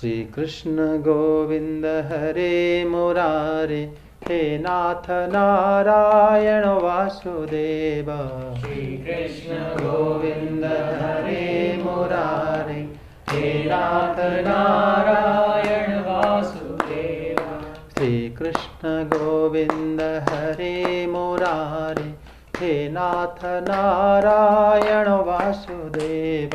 श्री कृष्ण गोविंद हरे मुरारे, हे नाथ नारायण वासुदेव। श्री कृष्ण गोविंद हरे मुरारे, हे नाथ नारायण वासुदेव। श्री कृष्ण गोविंद हरे मुरारे, हे नाथ नारायण वासुदेव।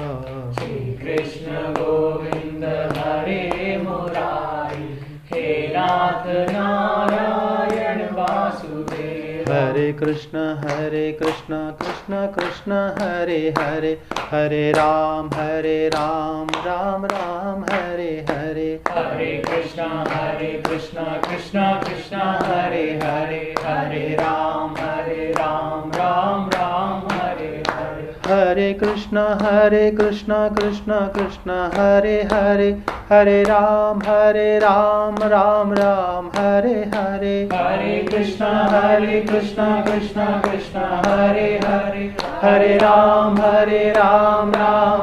श्री कृष्ण गोविंद हरे मुरारे, हे नाथ नारायण वासुदेव। हरे कृष्ण कृष्ण कृष्ण हरे हरे, हरे राम राम राम हरे हरे। हरे कृष्ण कृष्ण कृष्ण हरे हरे, हरे राम राम राम हरे हरे। हरे कृष्ण कृष्ण कृष्ण हरे हरे, हरे राम राम राम हरे हरे। हरे कृष्ण कृष्ण कृष्ण हरे हरे, हरे राम राम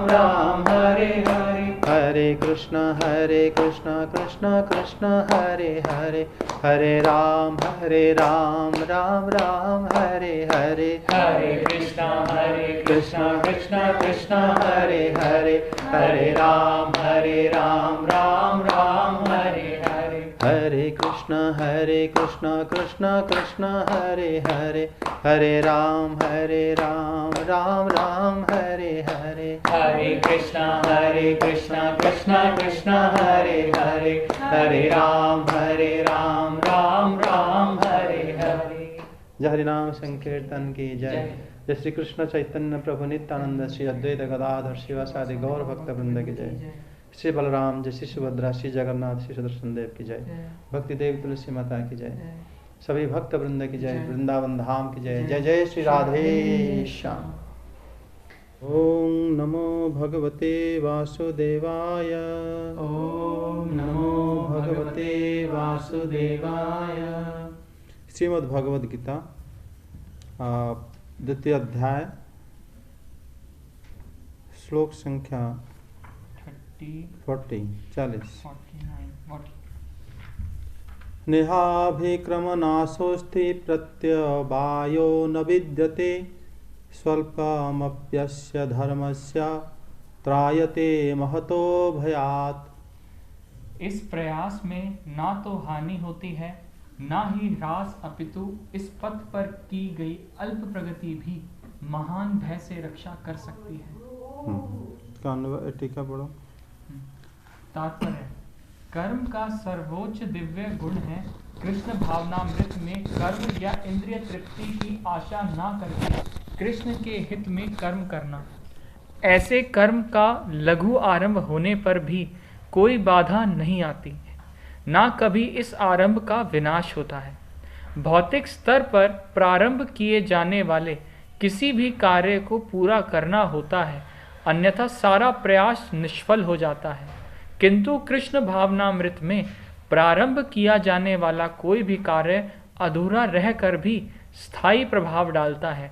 राम हरे हरे। हरे कृष्ण कृष्ण कृष्ण हरे हरे, हरे राम राम राम हरे हरे। हरे कृष्ण कृष्ण कृष्ण हरे हरे, हरे राम राम राम हरे हरे। हरे कृष्ण कृष्ण कृष्ण हरे हरे, हरे राम राम राम हरे हरे। हरे कृष्ण कृष्ण कृष्ण हरे हरे, हरे राम राम राम हरे हरे। जय हरिनाम संकीर्तन की जय। जय श्री कृष्ण चैतन्य प्रभु नित्यानंद, श्री अद्वैत गदाधर शिवासादि गौर भक्त वृंद की जय। श्री बलराम जय, श्री सुभद्रा, श्री जगन्नाथ, श्री सुदर्शन देव की जय। भक्ति देव तुलसी माता की जय। सभी भक्त वृंद की जय। वृंदावन धाम की जय। जय जय श्री राधे श्याम। ओम नमो भगवते वासुदेवाय। ओम नमो भगवते वासुदेवाय। श्रीमद् भगवद गीता द्वितीय अध्याय, श्लोक संख्या 40 नेहाभिक्रमनाशोऽस्ति प्रत्यवायो न विद्यते, स्वल्पमप्यस्य धर्मस्य त्रायते महतो भयात्। इस प्रयास में ना तो हानि होती है ना ही ह्रास, अपितु इस पथ पर की गई अल्प प्रगति भी महान भय से रक्षा कर सकती है। टीका पढ़ो। तात्पर्य: कर्म का सर्वोच्च दिव्य गुण है कृष्ण भावनामृत में कर्म या इंद्रिय तृप्ति की आशा ना करके कृष्ण के हित में कर्म करना। ऐसे कर्म का लघु आरंभ होने पर भी कोई बाधा नहीं आती, ना कभी इस आरंभ का विनाश होता है। भौतिक स्तर पर प्रारंभ किए जाने वाले किसी भी कार्य को पूरा करना होता है, अन्यथा सारा प्रयास निष्फल हो जाता है। किंतु कृष्ण भावनामृत में प्रारंभ किया जाने वाला कोई भी कार्य अधूरा रहकर भी स्थायी प्रभाव डालता है।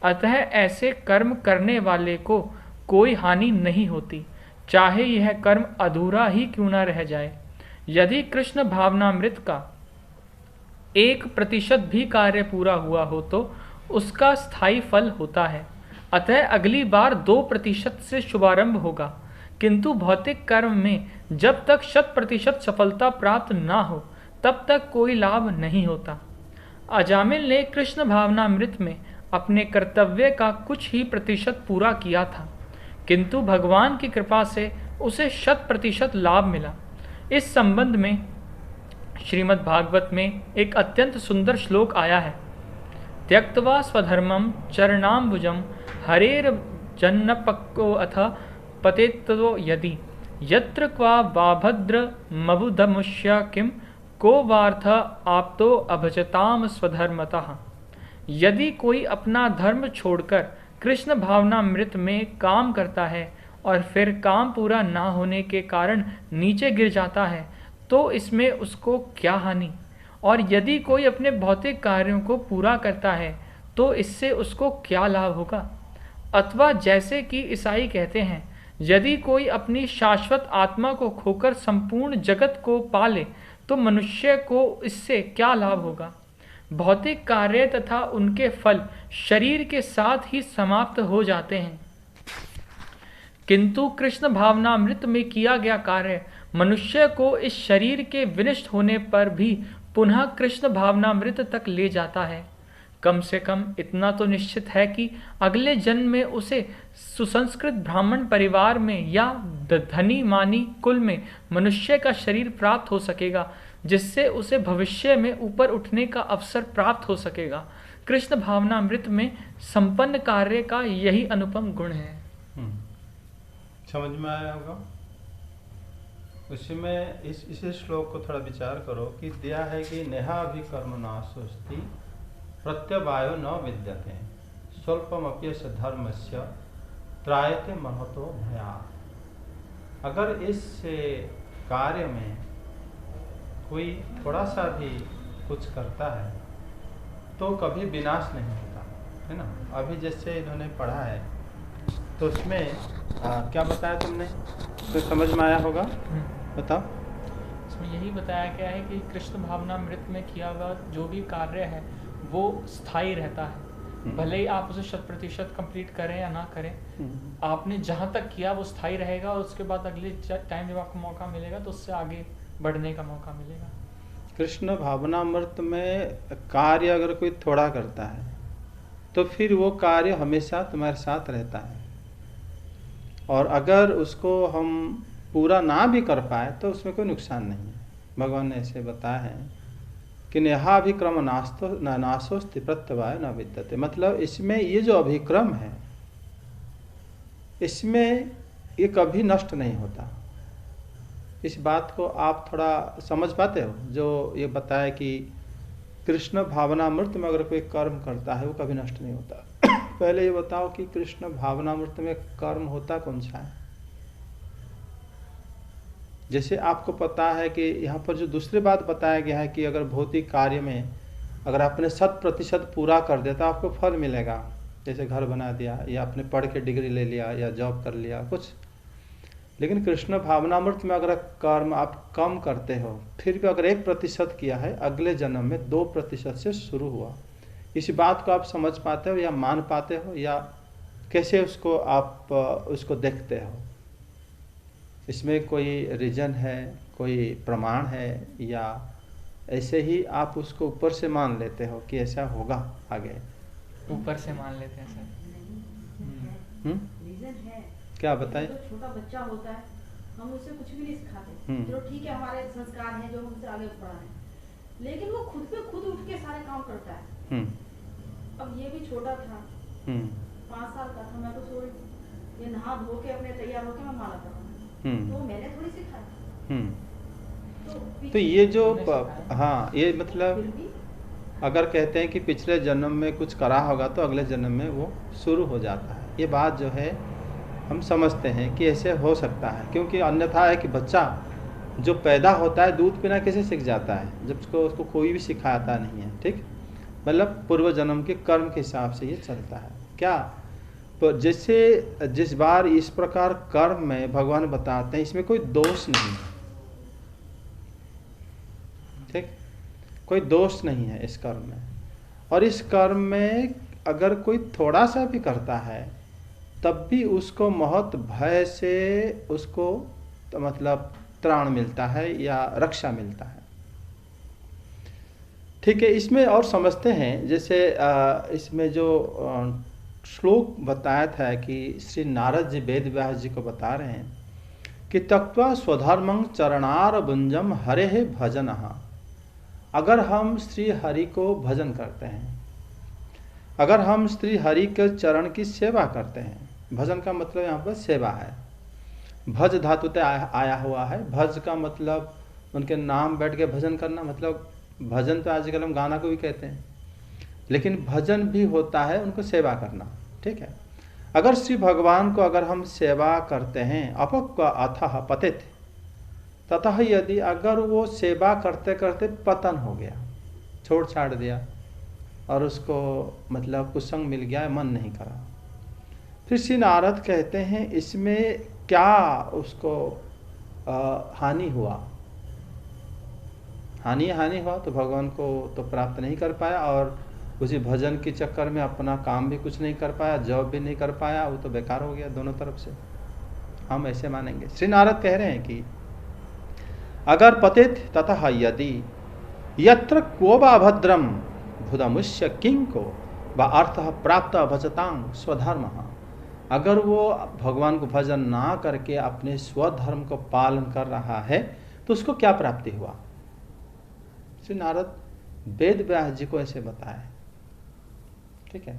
अतः ऐसे कर्म करने वाले को कोई हानि नहीं होती, चाहे यह कर्म अधूरा ही क्यों न रह जाए। यदि कृष्ण भावनामृत का 1% भी कार्य पूरा हुआ हो तो उसका स्थायी फल होता है। अतः अगली बार 2% से शुभारंभ होगा। किंतु भौतिक कर्म में जब तक 100% सफलता प्राप्त ना हो तब तक कोई लाभ नहीं होता। अजामिल ने कृष्ण भावनामृत में अपने कर्तव्य का कुछ ही प्रतिशत पूरा किया था, किंतु भगवान की कृपा से उसे 100% लाभ मिला। इस संबंध में श्रीमद् भागवत में एक अत्यंत सुंदर श्लोक आया है। त्यक्त्वा स्वधर्मं चरणाम्बुजं हरेर जन्नपक्को अथ पतेत्तो यदि यत्र क्वा वाभद्र मबुधमुष्य किम को वार्थ आप्तो अभजताम स्वधर्मतः। यदि कोई अपना धर्म छोड़कर कृष्ण भावनामृत में काम करता है और फिर काम पूरा ना होने के कारण नीचे गिर जाता है तो इसमें उसको क्या हानि, और यदि कोई अपने भौतिक कार्यों को पूरा करता है तो इससे उसको क्या लाभ होगा। अथवा जैसे कि ईसाई कहते हैं, यदि कोई अपनी शाश्वत आत्मा को खोकर संपूर्ण जगत को पाले तो मनुष्य को इससे क्या लाभ होगा। भौतिक कार्य तथा उनके फल शरीर के साथ ही समाप्त हो जाते हैं, किंतु कृष्ण भावनामृत में किया गया कार्य मनुष्य को इस शरीर के विनष्ट होने पर भी पुनः कृष्ण भावनामृत तक ले जाता है। कम से कम इतना तो निश्चित है कि अगले जन्म में उसे सुसंस्कृत ब्राह्मण परिवार में या धनी मानी कुल में मनुष्य का शरीर प्राप्त हो सकेगा, जिससे उसे भविष्य में ऊपर उठने का अवसर प्राप्त हो सकेगा। कृष्ण भावनामृत में संपन्न कार्य का यही अनुपम गुण है। समझ में आया होगा। उसी में इस श्लोक को थोड़ा विचार करो कि दिया है कि नेहा भी कर्म नाशोस्ति प्रत्यवायो न विद्यते स्वल्पमप्यस धर्मस्य त्रायते महतो भयात्। अगर इस कार्य में कोई थोड़ा सा भी कुछ करता है तो कभी विनाश नहीं होता है ना। अभी जैसे इन्होंने पढ़ा है तो उसमें क्या बताया तुमने, तो समझ में आया होगा, बताओ। इसमें यही बताया गया है कि कृष्ण भावनामृत में किया हुआ जो भी कार्य है वो स्थायी रहता है, भले ही आप उसे 100% कंप्लीट करें या ना करें, आपने जहाँ तक किया वो स्थायी रहेगा और उसके बाद अगले टाइम जब आपको मौका मिलेगा तो उससे आगे बढ़ने का मौका मिलेगा। कृष्ण भावनामृत में कार्य अगर कोई थोड़ा करता है तो फिर वो कार्य हमेशा तुम्हारे साथ रहता है, और अगर उसको हम पूरा ना भी कर पाए तो उसमें कोई नुकसान नहीं है। भगवान ने ऐसे बताया है कि नेहाभिक्रम नास्तो न नाशोस्ति प्रत्यवाय न विद्यते। मतलब इसमें ये जो अभिक्रम है इसमें ये कभी नष्ट नहीं होता। इस बात को आप थोड़ा समझ पाते हो, जो ये बताया कि कृष्ण भावनामृत में अगर कोई कर्म करता है वो कभी नष्ट नहीं होता। पहले ये बताओ कि कृष्ण भावनामृत में कर्म होता कौन सा है। जैसे आपको पता है कि यहाँ पर जो दूसरी बात बताया गया है कि अगर भौतिक कार्य में अगर आपने 100% पूरा कर दिया तो आपको फल मिलेगा, जैसे घर बना दिया या आपने पढ़ के डिग्री ले लिया या जॉब कर लिया कुछ। लेकिन कृष्ण भावनामृत में अगर कर्म आप कम करते हो फिर भी अगर 1% किया है, अगले जन्म में 2% से शुरू हुआ। इसी बात को आप समझ पाते हो या मान पाते हो, या कैसे उसको आप उसको देखते हो। इसमें कोई रीजन है, कोई प्रमाण है, या ऐसे ही आप उसको ऊपर से मान लेते हो कि ऐसा होगा आगे? ऊपर से मान लेते हैं सर। रीजन है क्या बताए? तो छोटा बच्चा होता है, हम उसे कुछ भी नहीं सिखाते। चलो ठीक है, हमारे संस्कार हैं जो हमसे आगे बढ़ा है, लेकिन वो खुद पे खुद उठ के सारे काम करता है। अब ये भी छोटा था, 5 साल का था, मैं तो सोच ये नहा धो के अपने तैयार होके मैं माला करूँ, तो मैंने थोड़ी सिखाया। तो ये जो हाँ, ये मतलब अगर कहते हैं कि पिछले जन्म में कुछ करा होगा तो अगले जन्म में वो शुरू हो जाता है, ये बात जो है हम समझते हैं कि ऐसे हो सकता है। क्योंकि अन्यथा है कि बच्चा जो पैदा होता है दूध पीना कैसे सीख जाता है जब उसको कोई भी सिखाता नहीं है। ठीक, मतलब पूर्व जन्म के कर्म के हिसाब से ये चलता है। क्या तो जैसे जिस बार इस प्रकार कर्म में भगवान बताते हैं इसमें कोई दोष नहीं है। ठीक, कोई दोष नहीं है इस कर्म में। और इस कर्म में अगर कोई थोड़ा सा भी करता है तब भी उसको महत भय से उसको तो मतलब त्राण मिलता है या रक्षा मिलता है। ठीक है, इसमें और समझते हैं। जैसे इसमें जो श्लोक बताया था कि श्री नारद जी वेद व्यास जी को बता रहे हैं कि तक्त्वा स्वधर्मं चरणार भुंजम हरे हे भजन। अगर हम श्री हरि को भजन करते हैं, अगर हम श्री हरि के चरण की सेवा करते हैं, भजन का मतलब यहाँ पर सेवा है। भज धातु से आया हुआ है। भज का मतलब उनके नाम बैठ के भजन करना, मतलब भजन तो आजकल हम गाना को भी कहते हैं, लेकिन भजन भी होता है उनको सेवा करना। ठीक है, अगर श्री भगवान को अगर हम सेवा करते हैं अपक्व अथः पतित ततः, यदि अगर वो सेवा करते करते पतन हो गया, छोड़ छाड़ दिया और उसको मतलब कुसंग मिल गया, मन नहीं करा, फिर श्री नारद कहते हैं इसमें क्या उसको हानि हुआ, हानि हुआ तो भगवान को तो प्राप्त नहीं कर पाया, और उसी भजन के चक्कर में अपना काम भी कुछ नहीं कर पाया, जॉब भी नहीं कर पाया, वो तो बेकार हो गया दोनों तरफ से। हम ऐसे मानेंगे। श्री नारद कह रहे हैं कि अगर पतित तथा यदि यत्र को वा भद्रम भुदमुष्य किंग को व अर्थ प्राप्त भजतांग स्वधर्म, अगर वो भगवान को भजन ना करके अपने स्वधर्म को पालन कर रहा है तो उसको क्या प्राप्ति हुआ। श्री नारद वेद व्यास जी को ऐसे बताए। ठीक है,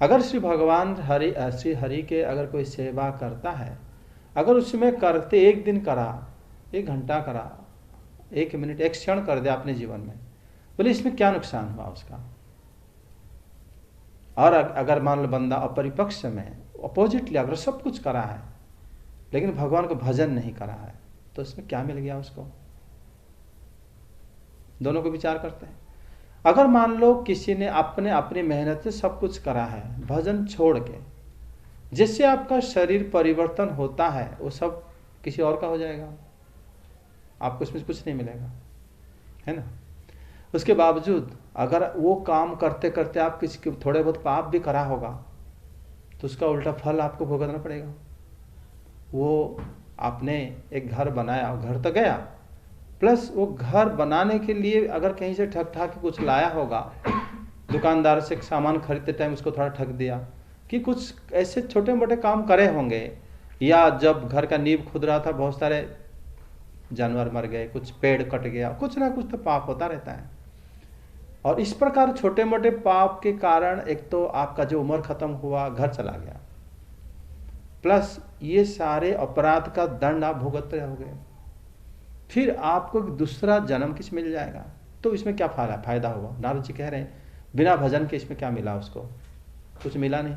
अगर श्री भगवान श्री हरि के अगर कोई सेवा करता है, अगर उसमें करते एक दिन करा, 1 घंटा करा, 1 मिनट, 1 क्षण कर दिया अपने जीवन में, बोले इसमें क्या नुकसान हुआ उसका। और अगर मान लो बंदा अपरिपक्ष में अपोजिटली अगर सब कुछ करा है लेकिन भगवान को भजन नहीं करा है तो इसमें क्या मिल गया उसको। दोनों को विचार करते हैं। अगर मान लो किसी ने अपनी मेहनत से सब कुछ करा है, भजन छोड़ के, जिससे आपका शरीर परिवर्तन होता है वो सब किसी और का हो जाएगा, आपको इसमें कुछ नहीं मिलेगा, है ना। उसके बावजूद अगर वो काम करते करते आप किसी के थोड़े बहुत पाप भी करा होगा तो उसका उल्टा फल आपको भुगतना पड़ेगा। वो आपने एक घर बनाया, घर तो गया, प्लस वो घर बनाने के लिए अगर कहीं से ठग ठाक के कुछ लाया होगा, दुकानदार से सामान खरीदते टाइम उसको थोड़ा ठग दिया, कि कुछ ऐसे छोटे मोटे काम करे होंगे, या जब घर का नींव खुद रहा था बहुत सारे जानवर मर गए, कुछ पेड़ कट गया, कुछ ना कुछ तो पाप होता रहता है। और इस प्रकार छोटे मोटे पाप के कारण एक तो आपका जो उम्र खत्म हुआ, घर चला गया, प्लस ये सारे अपराध का दंड आप भुगतते रहोगे, फिर आपको दूसरा जन्म किस मिल जाएगा। तो इसमें क्या फायदा हुआ। नारद जी कह रहे हैं बिना भजन के इसमें क्या मिला उसको, कुछ मिला नहीं,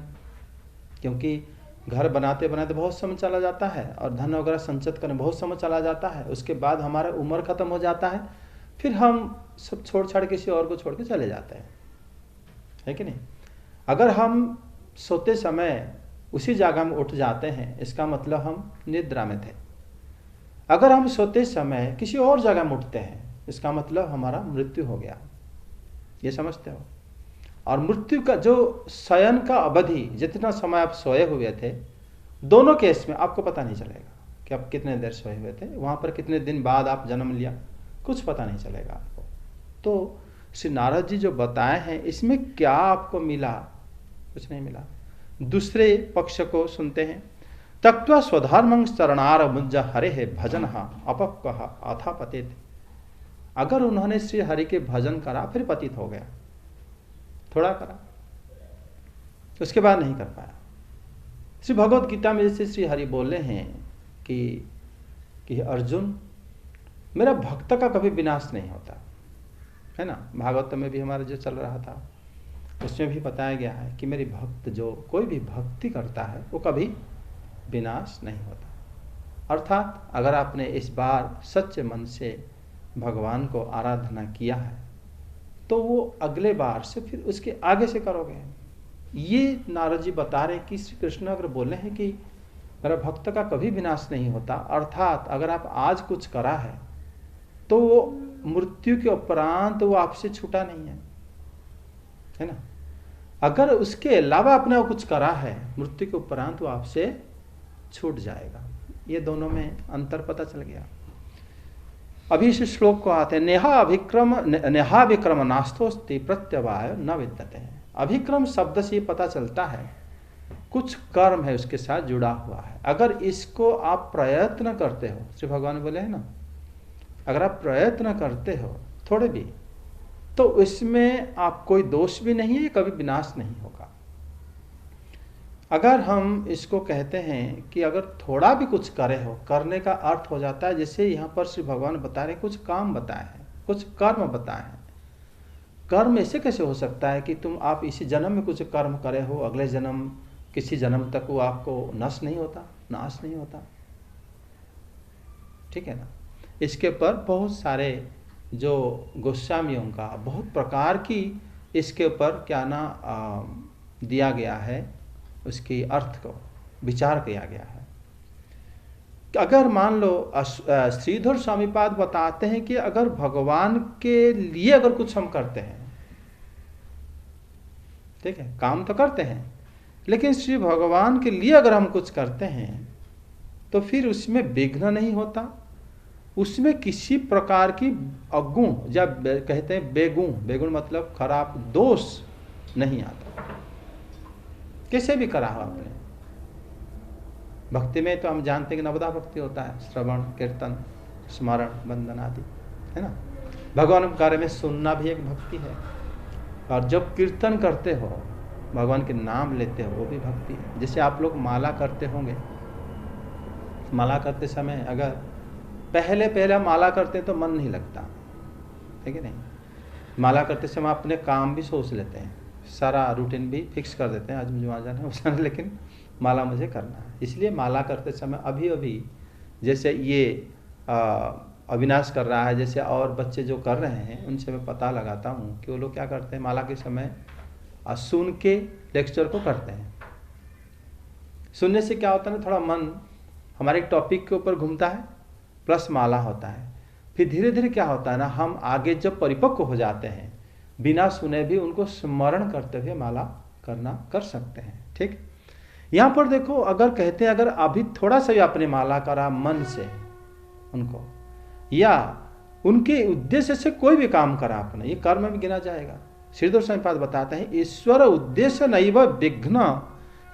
क्योंकि घर बनाते बनाते बहुत समय चला जाता है और धन वगैरह संचित करने बहुत समय चला जाता है, उसके बाद हमारा उम्र खत्म हो जाता है, फिर हम सब छोड़ छाड़ किसी और को छोड़ के चले जाते हैं, है कि नहीं। अगर हम सोते समय उसी जगह में उठ जाते हैं, इसका मतलब हम निद्रा में थे। अगर हम सोते समय किसी और जगह में उठते हैं, इसका मतलब हमारा मृत्यु हो गया, ये समझते हो। और मृत्यु का जो शयन का अवधि, जितना समय आप सोए हुए थे, दोनों केस में आपको पता नहीं चलेगा कि आप कितने देर सोए हुए थे, वहां पर कितने दिन बाद आप जन्म लिया, कुछ पता नहीं चलेगा आपको। तो श्री नारद जी जो बताए हैं इसमें क्या आपको मिला, कुछ नहीं मिला। दूसरे पक्ष को सुनते हैं। तक्त्वा स्वधर्मं शरणार मुंज हरे है भजन अपक्व अथा पतित। अगर उन्होंने श्री हरि के भजन करा फिर पतित हो गया, थोड़ा करा उसके बाद नहीं कर पाया। श्री भगवत गीता में जैसे श्री हरि बोले हैं कि अर्जुन, मेरा भक्त का कभी विनाश नहीं होता, है ना। भागवत में भी हमारा जो चल रहा था उसमें भी बताया गया है कि मेरी भक्त जो कोई भी भक्ति करता है वो कभी विनाश नहीं होता। अर्थात अगर आपने इस बार सच्चे मन से भगवान को आराधना किया है तो वो अगले बार से फिर उसके आगे से करोगे। ये नारद जी बता रहे हैं कि श्री कृष्ण अगर बोले हैं कि मेरा भक्त का कभी विनाश नहीं होता, अर्थात अगर आप आज कुछ करा है तो वो मृत्यु के उपरांत वो आपसे छूटा नहीं है ना। अगर उसके अलावा आपने कुछ करा है मृत्यु के उपरांत वो आपसे छूट जाएगा। ये दोनों में अंतर पता चल गया। अभी इस श्लोक को आते हैं, नेहा विक्रम नास्तोस्ति प्रत्यवाय न विद्यते है। अभिक्रम शब्द से पता चलता है कुछ कर्म है उसके साथ जुड़ा हुआ है। अगर इसको आप प्रयत्न करते हो, श्री भगवान बोले हैं ना, अगर आप प्रयत्न करते हो थोड़े भी, तो इसमें आप कोई दोष भी नहीं है, कभी विनाश नहीं होगा। अगर हम इसको कहते हैं कि अगर थोड़ा भी कुछ करे हो, करने का अर्थ हो जाता है, जैसे यहाँ पर श्री भगवान बता रहे कुछ काम बताए हैं, कुछ कर्म बताए हैं। कर्म ऐसे कैसे हो सकता है कि आप इसी जन्म में कुछ कर्म करे हो, अगले जन्म किसी जन्म तक वो आपको नाश नहीं होता, ठीक है ना। इसके ऊपर बहुत सारे जो गोस्वामियों का बहुत प्रकार की इसके ऊपर क्या ना दिया गया है, उसकी अर्थ को विचार किया गया है। अगर मान लो श्रीधर स्वामीपाद बताते हैं कि अगर भगवान के लिए अगर कुछ हम करते हैं, ठीक है, काम तो करते हैं, लेकिन श्री भगवान के लिए अगर हम कुछ करते हैं तो फिर उसमें विघ्न नहीं होता, उसमें किसी प्रकार की अगुण या कहते हैं बेगुण, बेगुण मतलब खराब, दोष नहीं आता। कैसे भी करा हो आपने, भक्ति में तो हम जानते हैं कि नवदा भक्ति होता है, श्रवण, कीर्तन, स्मरण, वंदन आदि, है ना। भगवान के बारे में सुनना भी एक भक्ति है, और जब कीर्तन करते हो, भगवान के नाम लेते हो, वो भी भक्ति है। जैसे आप लोग माला करते होंगे, माला करते समय अगर पहले माला करते हैं तो मन नहीं लगता है कि नहीं। माला करते समय अपने काम भी सोच लेते हैं, सारा रूटीन भी फिक्स कर देते हैं, आज मुझे वहाँ जाना है, लेकिन माला मुझे करना है। इसलिए माला करते समय अभी जैसे ये अविनाश कर रहा है, जैसे और बच्चे जो कर रहे हैं उनसे मैं पता लगाता हूँ कि वो लोग क्या करते हैं, माला के समय सुन के लेक्चर को करते हैं। सुनने से क्या होता है ना, थोड़ा मन हमारे टॉपिक के ऊपर घूमता है, प्लस माला होता है। फिर धीरे धीरे क्या होता है ना, हम आगे जब परिपक्व हो जाते हैं, बिना सुने भी उनको स्मरण करते हुए माला कर सकते हैं। ठीक, यहाँ पर देखो, अगर कहते हैं अगर अभी थोड़ा सा भी आपने माला करा मन से उनको, या उनके उद्देश्य से कोई भी काम करा आपने, ये कर्म में गिना जाएगा। श्रीधर स्वामीपाद बताते हैं, ईश्वर उद्देश्य नैव विघ्न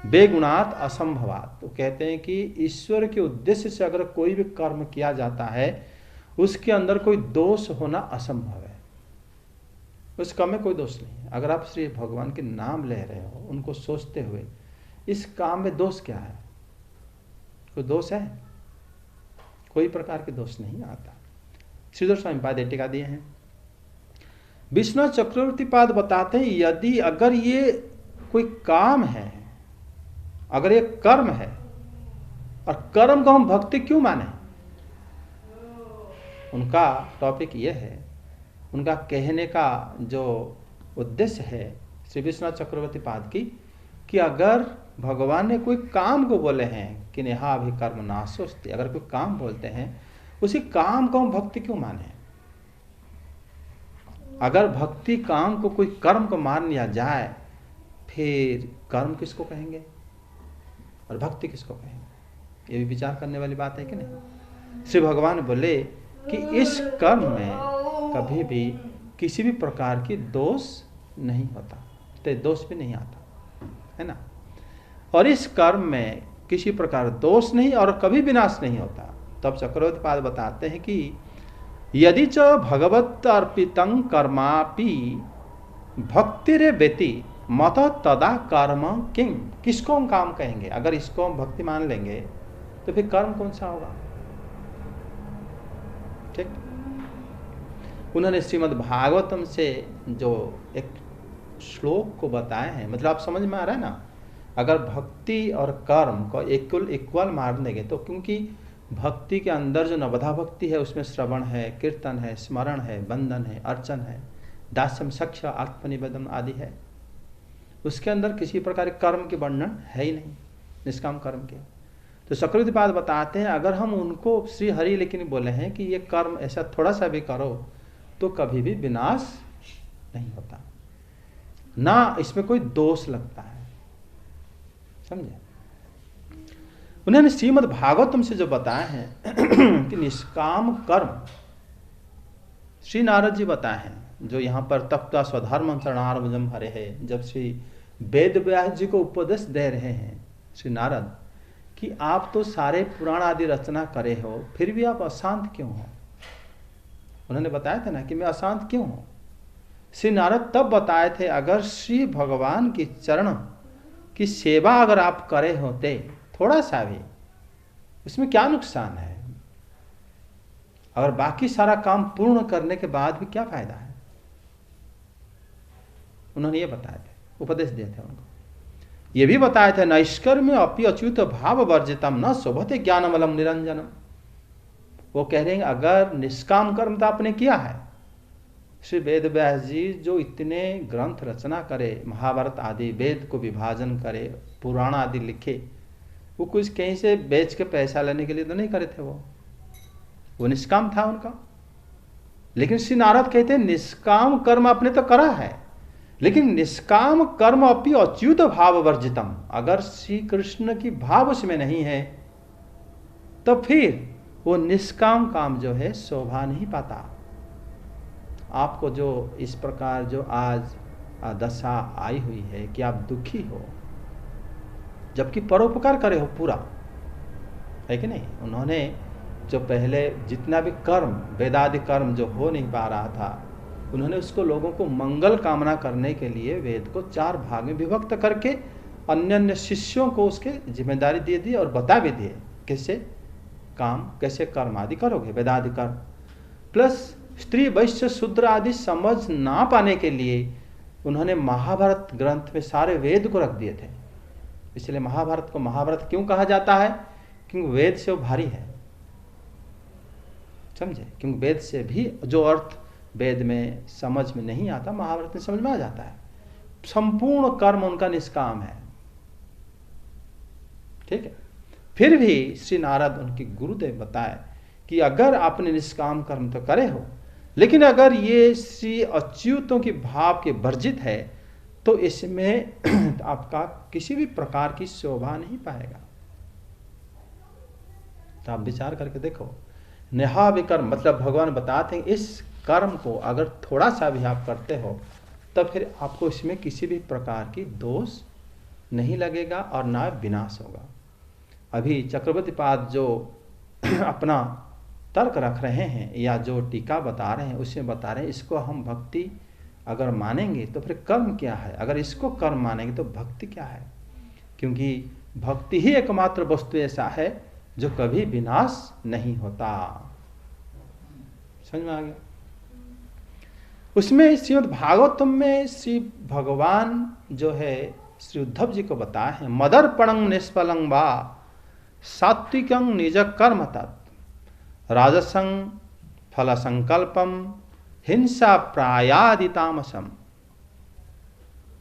बेगुणात असंभवात। तो कहते हैं कि ईश्वर के उद्देश्य से अगर कोई भी कर्म किया जाता है, उसके अंदर कोई दोष होना असंभव है, उस काम में कोई दोष नहीं है। अगर आप श्री भगवान के नाम ले रहे हो, उनको सोचते हुए, इस काम में दोष क्या है? कोई दोष है? कोई प्रकार के दोष नहीं आता। श्रीधर स्वामीपाद ये टीका दिए हैं। विष्णु चक्रवर्ती पाद बताते हैं, यदि अगर ये कोई काम है, अगर ये कर्म है, और कर्म को हम भक्ति क्यों माने, उनका टॉपिक ये है, उनका कहने का जो उद्देश्य है श्री विश्वनाथ चक्रवर्ती पाद की, कि अगर भगवान ने कोई काम को बोले हैं कि नेहा भी कर्म ना सोचते, अगर कोई काम बोलते हैं, उसी काम को हम भक्ति क्यों माने। अगर भक्ति काम को कोई कर्म को मान लिया जाए, फिर कर्म किसको कहेंगे और भक्ति किसको कहेंगे? ये भी विचार करने वाली बात है कि नहीं। श्री भगवान बोले कि इस कर्म में कभी भी किसी भी प्रकार की दोष नहीं होता, तो दोष भी नहीं आता, है ना। और इस कर्म में किसी प्रकार दोष नहीं और कभी विनाश नहीं होता। तब चक्रवर्ती पाद बताते हैं कि यदि च भगवत अर्पितं कर्मापि भक्तिरे वेति मत तदा कर्म किंग। किसको हम काम कहेंगे? अगर इसको हम भक्ति मान लेंगे तो फिर कर्म कौन सा होगा? ठीक, उन्होंने श्रीमद् भागवतम से जो एक श्लोक को बताए हैं, मतलब आप समझ में आ रहा है ना। अगर भक्ति और कर्म को इक्वल मान लेंगे तो, क्योंकि भक्ति के अंदर जो नवधा भक्ति है उसमें श्रवण है, कीर्तन है, स्मरण है, वंदन है, अर्चन है, दास्यम सख्य आत्मनिवेदन आदि है। उसके अंदर किसी प्रकार के कर्म के वर्णन है ही नहीं, निष्काम कर्म के। तो चक्रवर्ती पाद बताते हैं, अगर हम उनको श्री हरि लेकिन बोले हैं कि ये कर्म ऐसा थोड़ा सा भी करो तो कभी भी विनाश नहीं होता, ना इसमें कोई दोष लगता है, समझे। उन्होंने श्रीमद् भागवतम से जो बताए हैं कि निष्काम कर्म, श्री नारद जी बताए हैं, जो यहाँ पर तप्ता स्वधर्म शरणारविंदम हरे है, जब श्री वेद व्यास जी को उपदेश दे रहे हैं श्री नारद कि आप तो सारे पुराण आदि रचना करे हो, फिर भी आप अशांत क्यों हो। उन्होंने बताया था ना कि मैं अशांत क्यों हूं। श्री नारद तब बताए थे, अगर श्री भगवान की चरण की सेवा अगर आप करे होते थोड़ा सा भी, उसमें क्या नुकसान है, और बाकी सारा काम पूर्ण करने के बाद भी क्या फायदा है। उन्होंने ये बताया थे, उपदेश दिए थे उनको। ये भी बताया था, नैष्कर्म्य अपि अच्युत भाव वर्जितम न शोभते ज्ञानमलम निरंजनम। वो कह रहे हैं अगर निष्काम कर्म तो आपने किया है, श्री वेद व्यास जी जो इतने ग्रंथ रचना करे, महाभारत आदि वेद को विभाजन करे, पुराण आदि लिखे, वो कुछ कहीं से बेच के पैसा लेने के लिए तो नहीं करे थे, वो निष्काम था उनका। लेकिन श्री नारद कहते हैं निष्काम कर्म आपने तो करा है, लेकिन निष्काम कर्म अपि अच्युत भाव वर्जितम। अगर श्री कृष्ण की भाव उसमें नहीं है तो फिर वो निष्काम काम जो है शोभा नहीं पाता। आपको जो इस प्रकार जो आज दशा आई हुई है कि आप दुखी हो, जबकि परोपकार करे हो पूरा, है कि नहीं। उन्होंने जो पहले जितना भी कर्म, वेदादि कर्म जो हो नहीं पा रहा था, उन्होंने उसको लोगों को मंगल कामना करने के लिए वेद को 4 भाग में विभक्त करके अन्य अन्य शिष्यों को उसके जिम्मेदारी दे दी और बता भी दिए कैसे काम, कैसे कर्म आदि करोगे, वेदादि कर्म। प्लस स्त्री वैश्य शूद्र आदि समझ ना पाने के लिए उन्होंने महाभारत ग्रंथ में सारे वेद को रख दिए थे। इसलिए महाभारत को महाभारत क्यों कहा जाता है? क्योंकि वेद से वो भारी है, समझे। क्योंकि वेद से भी जो अर्थ वेद में समझ में नहीं आता, महाभारत में समझ में आ जाता है। संपूर्ण कर्म उनका निष्काम है, ठीक है। फिर भी श्री नारद उनके गुरुदेव बताए कि अगर आपने निष्काम कर्म तो करे हो, लेकिन अगर ये श्री अच्युतों की भाव के वर्जित है तो इसमें आपका किसी भी प्रकार की शोभा नहीं पाएगा। तो आप विचार करके देखो, नेहा विकर्म मतलब भगवान बताते हैं इस कर्म को अगर थोड़ा सा भी आप करते हो तब फिर आपको इसमें किसी भी प्रकार की दोष नहीं लगेगा और ना विनाश होगा। अभी चक्रवर्ती पाद जो अपना तर्क रख रहे हैं या जो टीका बता रहे हैं उसमें बता रहे हैं इसको हम भक्ति अगर मानेंगे तो फिर कर्म क्या है, अगर इसको कर्म मानेंगे तो भक्ति क्या है। क्योंकि भक्ति ही एकमात्र वस्तु ऐसा है जो कभी विनाश नहीं होता। समझ में आ गया। उसमें श्रीमद् भागवतम में श्री भगवान जो है श्री उद्धव जी को बताए हैं, मदर्पणं निष्फलं वा सात्विकं निज कर्म तत् राजसं फल संकल्पम हिंसा प्रायादि तामसम।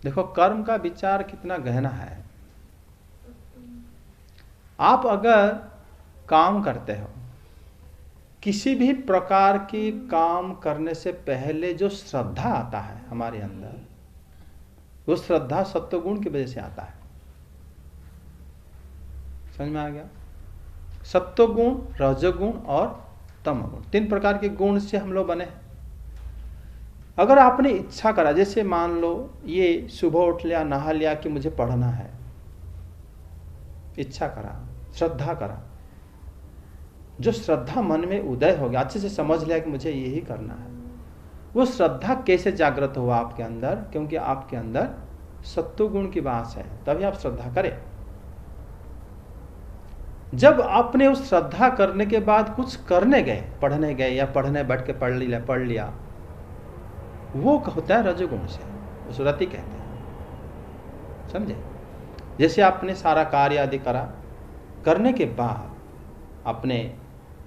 देखो कर्म का विचार कितना गहना है। आप अगर काम करते हो, किसी भी प्रकार की काम करने से पहले जो श्रद्धा आता है हमारे अंदर, वो श्रद्धा सत्वगुण की वजह से आता है। समझ में आ गया। सत्वगुण, रजोगुण और तमोगुण, 3 प्रकार के गुण से हम लोग बने हैं। अगर आपने इच्छा करा, जैसे मान लो ये सुबह उठ लिया, नहा लिया कि मुझे पढ़ना है, इच्छा करा, श्रद्धा करा, जो श्रद्धा मन में उदय हो गया, अच्छे से समझ लिया कि मुझे यही करना है, वो श्रद्धा कैसे जागृत हुआ आपके अंदर? क्योंकि आपके अंदर सत्वगुण की वास है, तभी आप श्रद्धा करें। जब आपने उस श्रद्धा करने के बाद कुछ करने गए, पढ़ने गए या पढ़ने बैठ के पढ़ लिया, वो होता है रजोगुण से, उस रति कहते हैं। समझे। जैसे आपने सारा कार्य आदि करा, करने के बाद अपने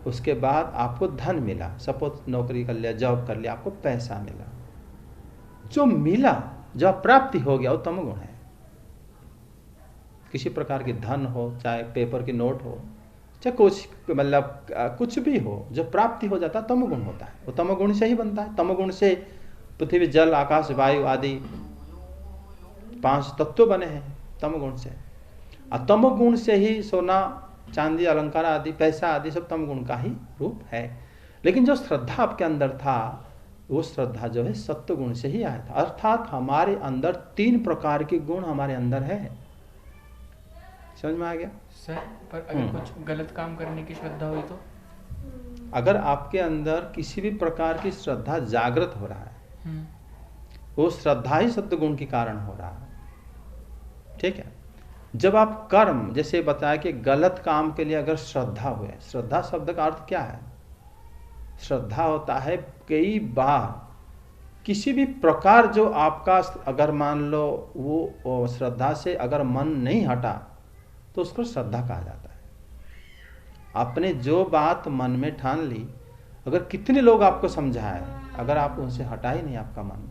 उसके बाद आपको धन मिला, सपोज नौकरी कर लिया, जॉब कर लिया, आपको पैसा मिला, जो मिला, जो प्राप्ति हो गया, वो तमोगुण है। किसी प्रकार की धन हो, चाहे पेपर की नोट हो, चाहे कुछ मतलब कुछ भी हो, जो प्राप्ति हो जाता है तमोगुण होता है। वो तमोगुण से ही बनता है। तमोगुण से पृथ्वी, जल, आकाश, वायु आदि 5 तत्व बने हैं तमोगुण से। और तमोगुण से ही सोना, चांदी, अलंकार आदि, पैसा आदि सब तमोगुण का ही रूप है। लेकिन जो श्रद्धा आपके अंदर था, वो श्रद्धा जो है सत्वगुण से ही आया था। अर्थात हमारे अंदर 3 प्रकार के गुण हमारे अंदर है। समझ में आ गया सर? पर अगर कुछ गलत काम करने की श्रद्धा हुई तो? अगर आपके अंदर किसी भी प्रकार की श्रद्धा जागृत हो रहा है, वो श्रद्धा ही सत्वगुण के कारण हो रहा है। ठीक है। जब आप कर्म, जैसे बताया कि गलत काम के लिए अगर श्रद्धा हुए, श्रद्धा शब्द का अर्थ क्या है? श्रद्धा होता है कई बार किसी भी प्रकार जो आपका, अगर मान लो वो श्रद्धा से अगर मन नहीं हटा तो उसको श्रद्धा कहा जाता है। आपने जो बात मन में ठान ली, अगर कितने लोग आपको समझाए, अगर आप उनसे हटा ही नहीं आपका मन,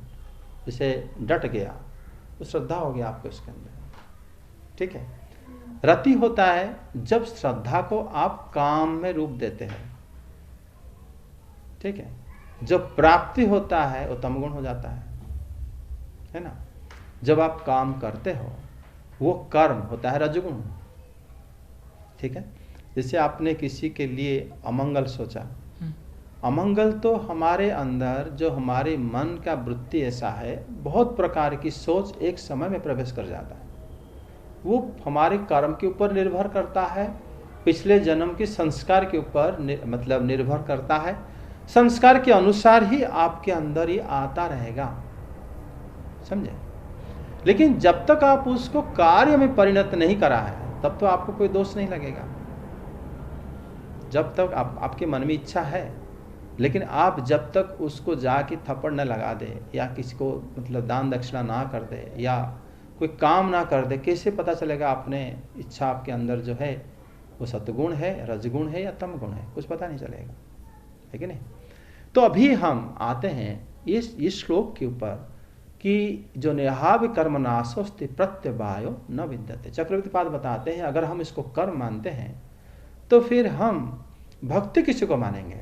जैसे डट गया, तो श्रद्धा हो गया आपको इसके अंदर। ठीक है। रति होता है जब श्रद्धा को आप काम में रूप देते हैं, ठीक है। जब प्राप्ति होता है वो तमगुण हो जाता है ना। जब आप काम करते हो वो कर्म होता है रजगुण, ठीक है। जैसे आपने किसी के लिए अमंगल सोचा, अमंगल तो हमारे अंदर जो हमारे मन का वृत्ति ऐसा है, बहुत प्रकार की सोच एक समय में प्रवेश कर जाता है। वो हमारे कर्म के ऊपर निर्भर करता है, पिछले जन्म के संस्कार के ऊपर मतलब निर्भर करता है। संस्कार के अनुसार ही आपके अंदर ये आता रहेगा, समझे। लेकिन जब तक आप उसको कार्य में परिणत नहीं करा है तब तो आपको कोई दोष नहीं लगेगा। जब तक आपके मन में इच्छा है, लेकिन आप जब तक उसको जाके थप्पड़ न लगा दे या किसी को मतलब दान दक्षिणा ना कर दे या कोई काम ना कर दे, कैसे पता चलेगा आपने इच्छा आपके अंदर जो है वो सतगुण है, रजगुण है या तमगुण है, कुछ पता नहीं चलेगा, है कि नहीं। तो अभी हम आते हैं इस श्लोक के ऊपर कि जो नेहाव कर्म नाशोस्ति प्रत्यवायो न विद्यते। चक्रवर्ती पाद बताते हैं अगर हम इसको कर्म मानते हैं तो फिर हम भक्ति किसी को मानेंगे।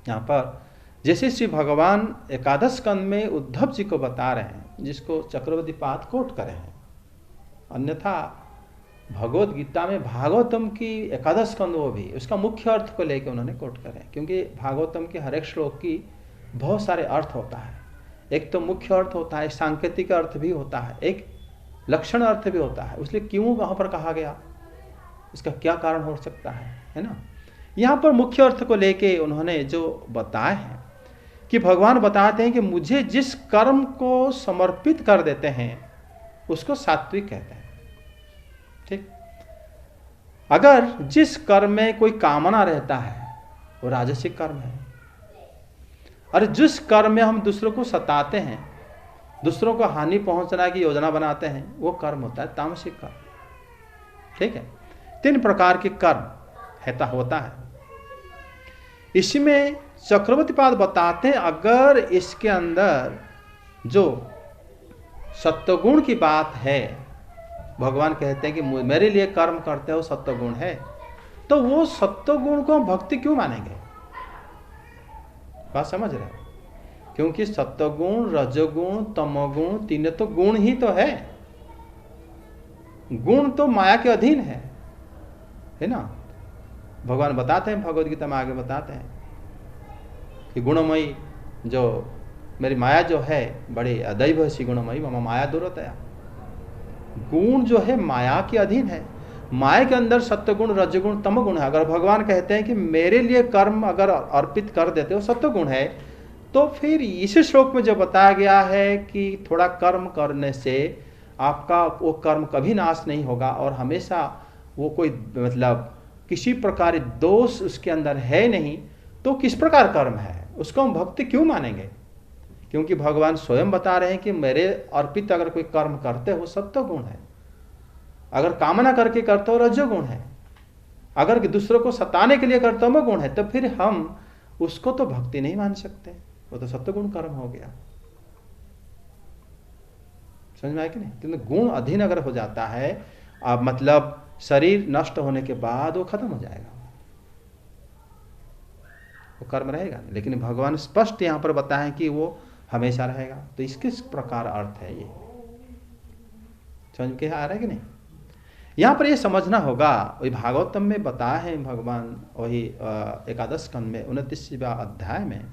यहाँ पर जैसे श्री भगवान एकादश स्कंद में उद्धव जी को बता रहे हैं, जिसको चक्रवर्ती पाद कोट करे हैं, अन्यथा भगवत गीता में भागवतम की एकादश स्कंद वो भी उसका मुख्य अर्थ को लेकर उन्होंने कोट करे, क्योंकि भागवतम के हर एक श्लोक की बहुत सारे अर्थ होता है। एक तो मुख्य अर्थ होता है, सांकेतिक अर्थ भी होता है, एक लक्षण अर्थ भी होता है। इसलिए क्यों वहां पर कहा गया, इसका क्या कारण हो सकता है ना। यहाँ पर मुख्य अर्थ को लेके उन्होंने जो बताए हैं कि भगवान बताते हैं कि मुझे जिस कर्म को समर्पित कर देते हैं उसको सात्विक कहते हैं, ठीक। अगर जिस कर्म में कोई कामना रहता है वो राजसिक कर्म है, और जिस कर्म में हम दूसरों को सताते हैं, दूसरों को हानि पहुंचना की योजना बनाते हैं, वो कर्म होता है तामसिक कर्म, ठीक है। 3 प्रकार के कर्म होता है। इसमें चक्रवर्ती पाद बताते हैं अगर इसके अंदर जो सत्वगुण की बात है, भगवान कहते हैं कि मेरे लिए कर्म करते हो सत्वगुण है, तो वो सत्वगुण को हम भक्ति क्यों मानेंगे, बात समझ रहे हो। क्योंकि सत्वगुण, रजोगुण, तमोगुण तीनों तो गुण ही तो है, गुण तो माया के अधीन है ना। भगवान बताते हैं भगवद गीता में आगे बताते हैं कि गुणमयी जो मेरी माया जो है बड़ी अदैव सी गुणमयी मम माया दुरतया। गुण जो है माया के अधीन है, माया के अंदर सत्वगुण, रजगुण, तमगुण है। अगर भगवान कहते हैं कि मेरे लिए कर्म अगर अर्पित कर देते हो सत्वगुण है, तो फिर इसी श्लोक में जो बताया गया है कि थोड़ा कर्म करने से आपका वो कर्म कभी नाश नहीं होगा और हमेशा वो कोई मतलब किसी प्रकार दोष उसके अंदर है नहीं, तो किस प्रकार कर्म है, उसको हम भक्ति क्यों मानेंगे। क्योंकि भगवान स्वयं बता रहे हैं कि मेरे अर्पित अगर कोई कर्म करते हो सत्वगुण है, अगर कामना करके करते हो रजोगुण है, अगर दूसरों को सताने के लिए करते हो गुण है, तो फिर हम उसको तो भक्ति नहीं मान सकते, वो तो सत्वगुण कर्म हो गया। समझ में आया कि नहीं। क्योंकि गुण अधीन अगर हो जाता है, अब मतलब शरीर नष्ट होने के बाद वो खत्म हो जाएगा, वो कर्म रहेगा नहीं। लेकिन भगवान स्पष्ट यहां पर बताएं कि वो हमेशा रहेगा। तो इसके प्रकार अर्थ है ये, समझ के आ रहा है कि नहीं। यहां पर ये समझना होगा, वही भागवतम में बताया है भगवान, वही एकादश स्कंद में 29वां अध्याय में,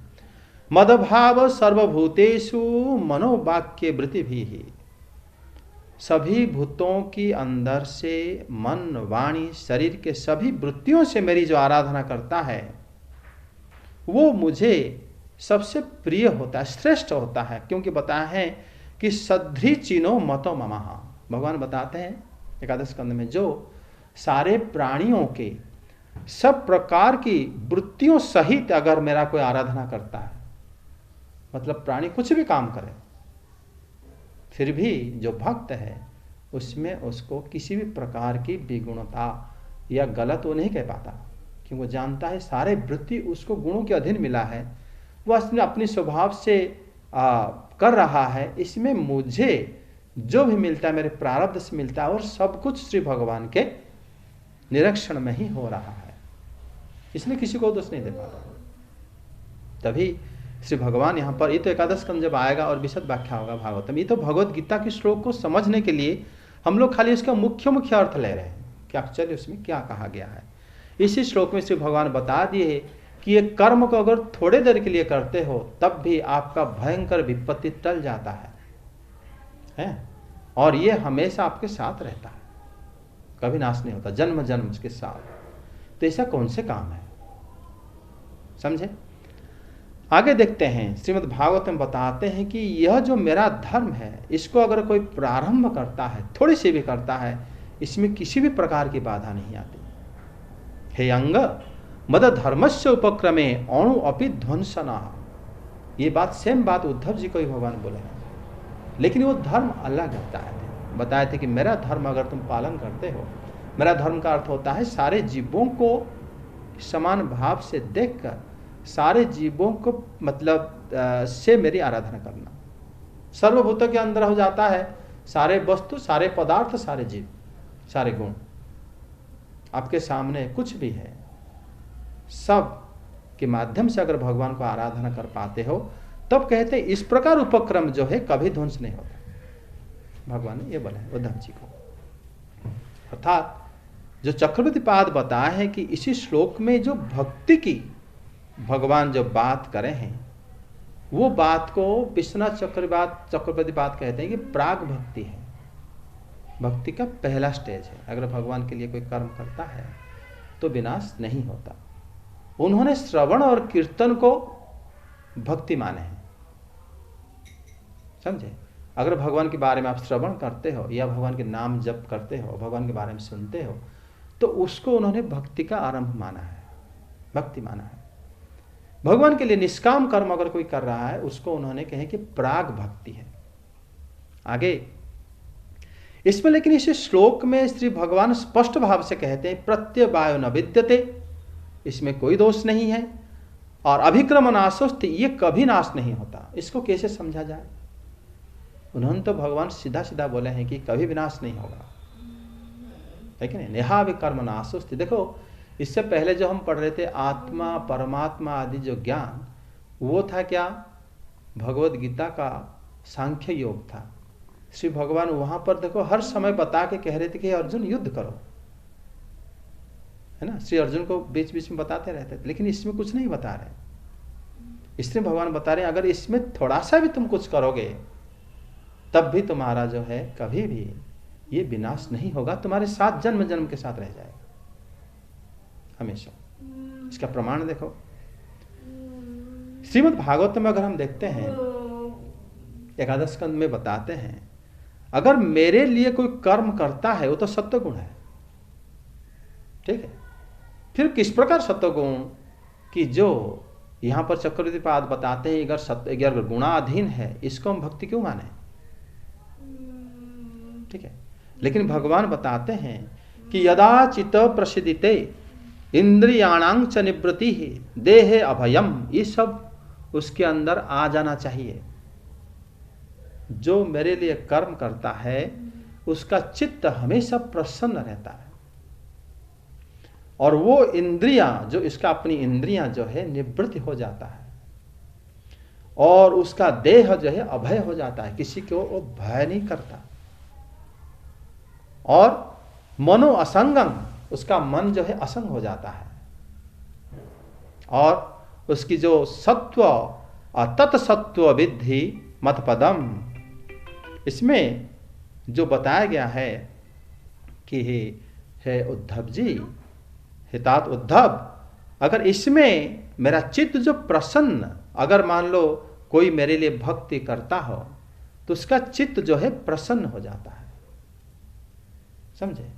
मदभाव सर्वभूतेषु मनोवाक्य वृत्ति भी। सभी भूतों की अंदर से मन, वाणी, शरीर के सभी वृत्तियों से मेरी जो आराधना करता है वो मुझे सबसे प्रिय होता है, श्रेष्ठ होता है। क्योंकि बताया है कि सद्री चिनो मतो ममः। भगवान बताते हैं एकादश स्कंद में, जो सारे प्राणियों के सब प्रकार की वृत्तियों सहित अगर मेरा कोई आराधना करता है, मतलब प्राणी कुछ भी काम करे, फिर भी जो भक्त है उसमें उसको किसी भी प्रकार की विगुणता या गलत वो नहीं कह पाता, क्योंकि वो जानता है सारे वृत्ति उसको गुणों के अधीन मिला है, वह अपने स्वभाव से कर रहा है। इसमें मुझे जो भी मिलता है मेरे प्रारब्ध से मिलता है, और सब कुछ श्री भगवान के निरीक्षण में ही हो रहा है, इसलिए किसी को दोष नहीं दे पा रहा। तभी श्री भगवान यहाँ पर, ये तो एकादश स्कंद जब आएगा और विशद व्याख्या होगा भागवतम, ये तो भगवत गीता के श्लोक को समझने के लिए हम लोग खाली इसका मुख्य अर्थ ले रहे हैं कि एक्चुअली उसमें क्या कहा गया है। इसी श्लोक में श्री भगवान बता दिए कि ये कर्म को अगर थोड़े देर के लिए करते हो तब भी आपका भयंकर विपत्ति टल जाता है? और ये हमेशा आपके साथ रहता है, कभी नाश नहीं होता, जन्म जन्म के साथ। तो ऐसा कौन से काम है, समझे? आगे देखते हैं, श्रीमद् भागवत में बताते हैं कि यह जो मेरा धर्म है, इसको अगर कोई प्रारंभ करता है, थोड़ी सी भी करता है, इसमें किसी भी प्रकार की बाधा नहीं आती। हे अंग मद धर्मस्य उपक्रमे अणु अपि ध्वंसना, ये बात सेम बात उद्धव जी को ही भगवान बोले हैं, लेकिन वो धर्म अलग बताए थे कि मेरा धर्म अगर तुम पालन करते हो, मेरा धर्म का अर्थ होता है सारे जीवों को समान भाव से देखकर, सारे जीवों को मतलब से मेरी आराधना करना। सर्वभूतों के अंदर हो जाता है सारे वस्तु, सारे पदार्थ, सारे जीव, सारे गुण आपके सामने कुछ भी है, सब के माध्यम से अगर भगवान को आराधना कर पाते हो तब कहते हैं इस प्रकार उपक्रम जो है कभी ध्वंस नहीं होता। भगवान ने ये बोला है उद्धव जी को। अर्थात जो चक्रवर्ती पाद बताए हैं कि इसी श्लोक में जो भक्ति की भगवान जो बात करे हैं, वो बात को विश्वनाथ चक्रवर्ती पाद कहते हैं कि प्राग भक्ति है, भक्ति का पहला स्टेज है। अगर भगवान के लिए कोई कर्म करता है तो विनाश नहीं होता। उन्होंने श्रवण और कीर्तन को भक्ति माने हैं, समझे? अगर भगवान के बारे में आप श्रवण करते हो या भगवान के नाम जप करते हो, भगवान के बारे में सुनते हो, तो उसको उन्होंने भक्ति का आरंभ माना है, भक्ति माना है। भगवान के लिए निष्काम कर्म अगर कोई कर रहा है उसको उन्होंने कहे कि प्राग भक्ति है। आगे इसमें लेकिन इस श्लोक में श्री भगवान स्पष्ट भाव से कहते हैं प्रत्यवायो न विद्यते, इसमें कोई दोष नहीं है, और अभिक्रम नाशोस्ति, ये कभी नाश नहीं होता। इसको कैसे समझा जाए? उन्होंने तो भगवान सीधा सीधा बोले हैं कि कभी विनाश नहीं होगा, लेकिन नेहा विकर्म नाशोस्ति। देखो इससे पहले जो हम पढ़ रहे थे आत्मा परमात्मा आदि जो ज्ञान, वो था क्या? भगवत गीता का सांख्य योग था। श्री भगवान वहां पर देखो हर समय बता के कह रहे थे कि अर्जुन युद्ध करो, है ना? श्री अर्जुन को बीच बीच में बताते रहते थे, लेकिन इसमें कुछ नहीं बता रहे। इसलिए भगवान बता रहे अगर इसमें थोड़ा सा भी तुम कुछ करोगे तब भी तुम्हारा जो है कभी भी ये विनाश नहीं होगा, तुम्हारे साथ जन्म जन्म के साथ रह जाएगा हमेशा। इसका प्रमाण देखो श्रीमद् भागवत में अगर हम देखते हैं, एकादश स्कंद में बताते हैं अगर मेरे लिए कोई कर्म करता है वो तो सत्वगुण है, ठीक है? फिर किस प्रकार सत्वगुण कि जो यहां पर चक्रवर्ती पाद बताते हैं अगर गुणाधीन है, इसको हम भक्ति क्यों माने, ठीक है? लेकिन भगवान बताते हैं कि यदा चित्त प्रसिद्धिते इंद्रियाणां च निवृत्ति देहे अभयम, ये सब उसके अंदर आ जाना चाहिए। जो मेरे लिए कर्म करता है उसका चित्त हमेशा प्रसन्न रहता है, और वो इंद्रियां जो इसका अपनी इंद्रियां जो है निवृत्त हो जाता है, और उसका देह जो है अभय हो जाता है, किसी को वो भय नहीं करता, और मनो असंगम, उसका मन जो है असंग हो जाता है, और उसकी जो सत्व तत्सत्व विद्धि मतपदम, इसमें जो बताया गया है कि हे उद्धव जी, हितात उद्धव, अगर इसमें मेरा चित्त जो प्रसन्न, अगर मान लो कोई मेरे लिए भक्ति करता हो तो उसका चित्त जो है प्रसन्न हो जाता है, समझे?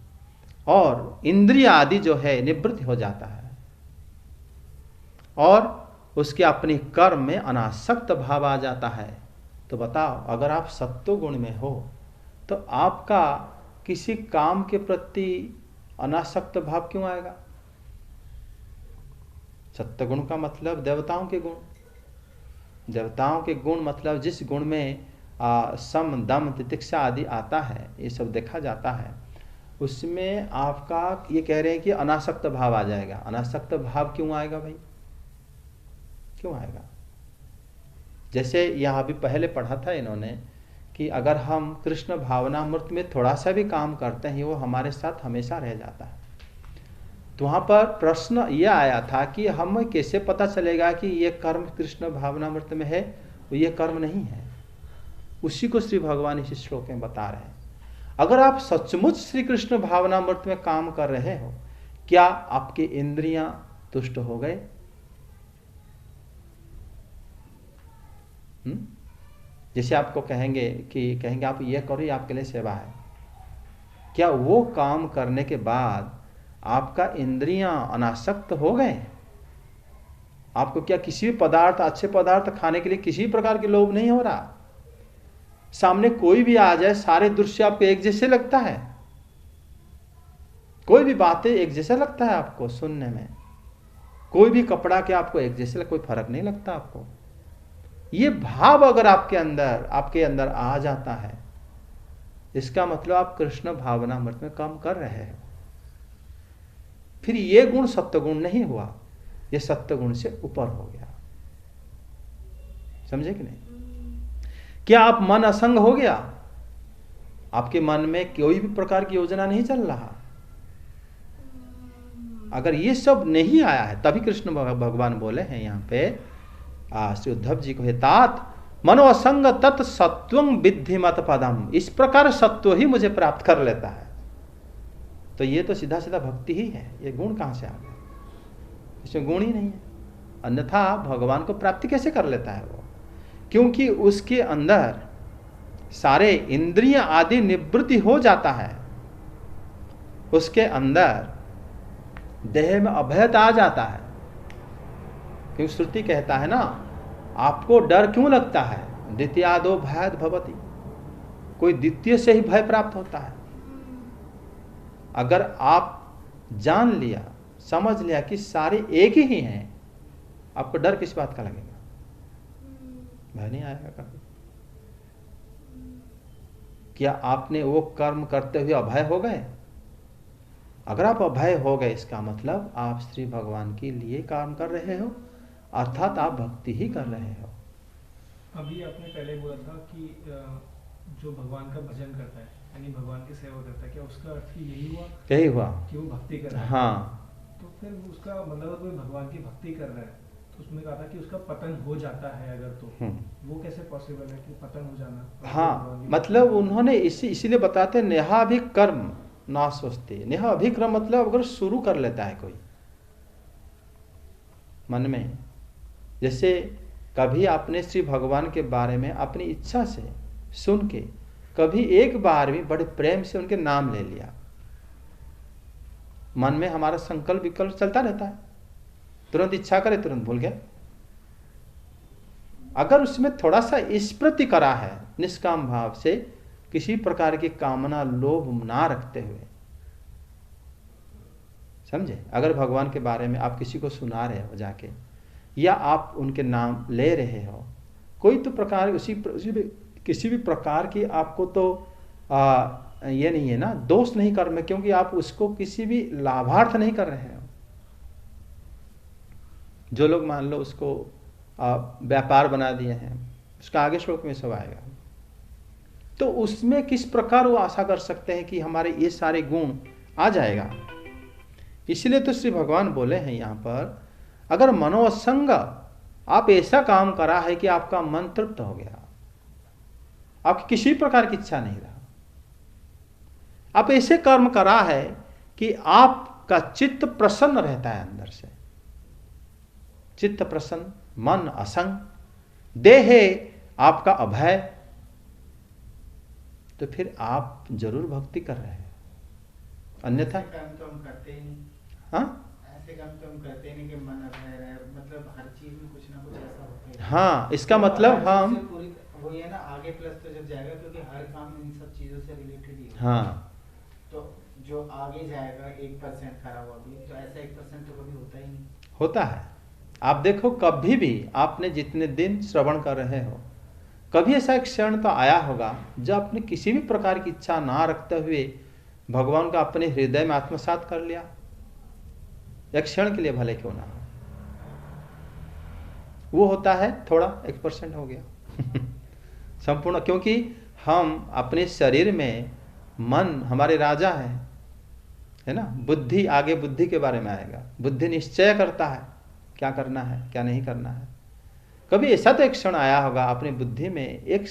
और इंद्रिय आदि जो है निवृत्त हो जाता है, और उसके अपनी कर्म में अनासक्त भाव आ जाता है। तो बताओ अगर आप सत्व गुण में हो तो आपका किसी काम के प्रति अनासक्त भाव क्यों आएगा? सत्व गुण का मतलब देवताओं के गुण, देवताओं के गुण मतलब जिस गुण में सम दम तितिक्षा आदि आता है, ये सब देखा जाता है, उसमें आपका ये कह रहे हैं कि अनासक्त भाव आ जाएगा। अनासक्त भाव क्यों आएगा भाई, क्यों आएगा? जैसे यहाँ भी पहले पढ़ा था इन्होंने कि अगर हम कृष्ण भावनामृत में थोड़ा सा भी काम करते हैं वो हमारे साथ हमेशा रह जाता है। तो वहाँ पर प्रश्न ये आया था कि हमें कैसे पता चलेगा कि ये कर्म कृष्ण भावनामृत में है और ये कर्म नहीं है। उसी को श्री भगवान इस श्लोक में बता रहे हैं। अगर आप सचमुच श्री कृष्ण भावनामृत में काम कर रहे हो, क्या आपकी इंद्रियां तुष्ट हो गए? जैसे आपको कहेंगे आप ये करो, ये आपके लिए सेवा है, क्या वो काम करने के बाद आपका इंद्रियां अनासक्त हो गए? आपको क्या किसी भी पदार्थ, अच्छे पदार्थ खाने के लिए किसी प्रकार के लोभ नहीं हो रहा? सामने कोई भी आ जाए, सारे दृश्य आपको एक जैसे लगता है, कोई भी बातें एक जैसा लगता है आपको सुनने में, कोई भी कपड़ा के आपको एक जैसे, कोई फर्क नहीं लगता आपको। ये भाव अगर आपके अंदर आ जाता है, इसका मतलब आप कृष्ण भावनामृत में काम कर रहे हो। फिर ये गुण सत्वगुण नहीं हुआ, ये सत्वगुण से ऊपर हो गया। समझे कि नहीं? क्या आप मन असंग हो गया? आपके मन में कोई भी प्रकार की योजना नहीं चल रहा? अगर ये सब नहीं आया है, तभी कृष्ण भगवान बोले हैं यहाँ पे श्री उद्धव जी को, हे तात मनो असंग तत् सत्वं विद्धि मत पदम। इस प्रकार सत्व ही मुझे प्राप्त कर लेता है। तो ये तो सीधा सीधा भक्ति ही है, ये गुण कहां से आ गया? इसमें गुण ही नहीं है, अन्यथा भगवान को प्राप्ति कैसे कर लेता है वो? क्योंकि उसके अंदर सारे इंद्रिय आदि निवृत्ति हो जाता है, उसके अंदर देह में अभयता आ जाता है। क्योंकि श्रुति कहता है ना, आपको डर क्यों लगता है? द्वितीयादो भयाद भवति, कोई द्वितीय से ही भय प्राप्त होता है। अगर आप जान लिया, समझ लिया कि सारे एक ही हैं, आपको डर किस बात का लगेगा? भय नहीं आएगा कभी। क्या आपने वो कर्म करते हुए अभय हो गए? अगर आप अभय हो गए, इसका मतलब आप श्री भगवान के लिए काम कर रहे हो, अर्थात आप भक्ति ही कर रहे हो। अभी आपने पहले बोला था कि जो भगवान का भजन करता है, यानी भगवान की सेवा करता है, क्या उसका अर्थ यही हुआ? यही हुआ कि वो भक्ति कर रहा है। हाँ, तो फिर उसका मतलब कोई भगवान की भक्ति कर रहा है, तो उसमें कहा था कि उसका पतन हो जाता है अगर, तो वो कैसे पॉसिबल है कि पतन हो जाना? हाँ, मतलब उन्होंने इसीलिए बताते नेहाभिकर्म ना सोचते। नेहाभिक्रम मतलब अगर शुरू कर लेता है कोई मन में, जैसे कभी आपने श्री भगवान के बारे में अपनी इच्छा से सुन के कभी एक बार भी बड़े प्रेम से उनके नाम ले लिया, मन में हमारा संकल्प विकल्प चलता रहता है, तुरंत इच्छा करे तुरंत भूल गए। अगर उसमें थोड़ा सा स्मृति करा है निष्काम भाव से, किसी प्रकार की कामना लोभ ना रखते हुए, समझे? अगर भगवान के बारे में आप किसी को सुना रहे हो जाके, या आप उनके नाम ले रहे हो, कोई तो प्रकार किसी भी प्रकार की आपको तो ये नहीं है ना, दोष नहीं कर में, क्योंकि आप उसको किसी भी लाभार्थ नहीं कर रहे हो। जो लोग मान लो उसको व्यापार बना दिए हैं, उसका आगे श्लोक में सब आएगा, तो उसमें किस प्रकार वो आशा कर सकते हैं कि हमारे ये सारे गुण आ जाएगा। इसलिए तो श्री भगवान बोले हैं यहाँ पर, अगर मनोसंग आप ऐसा काम करा है कि आपका मन तृप्त हो गया, आपकी किसी प्रकार की इच्छा नहीं रहा, आप ऐसे कर्म करा है कि आपका चित्त प्रसन्न रहता है अंदर से, चित्त प्रसन्न, मन असंग, देह आपका अभय, तो फिर आप जरूर भक्ति कर रहे हैं। अन्यथा काम तो हम करते ही नहीं। हाँ, ऐसे काम तो हम करते ही नहीं कि मन अभय रहे, मतलब हर चीज में कुछ ना कुछ ऐसा होता है। हाँ, इसका मतलब हम वो ये ना आगे प्लस तो जब जाएगा, क्योंकि हर काम इन सब चीजों से रिलेटेड ही है। हाँ, तो जो आगे जाएगा 1% खरा हुआ भी, तो ऐसा 1% तो कभी होता ही नहीं। होता है। आप देखो, कभी भी आपने जितने दिन श्रवण कर रहे हो, कभी ऐसा एक क्षण तो आया होगा जब आपने किसी भी प्रकार की इच्छा ना रखते हुए भगवान को अपने हृदय में आत्मसात कर लिया, एक क्षण के लिए भले क्यों ना हो। वो होता है थोड़ा 1% हो गया संपूर्ण, क्योंकि हम अपने शरीर में मन हमारे राजा है ना। बुद्धि आगे बुद्धि के बारे में आएगा, बुद्धि निश्चय करता है क्या करना है क्या नहीं करना है। कभी ऐसा तो एक क्षण आया होगा अपनी बुद्धि में एक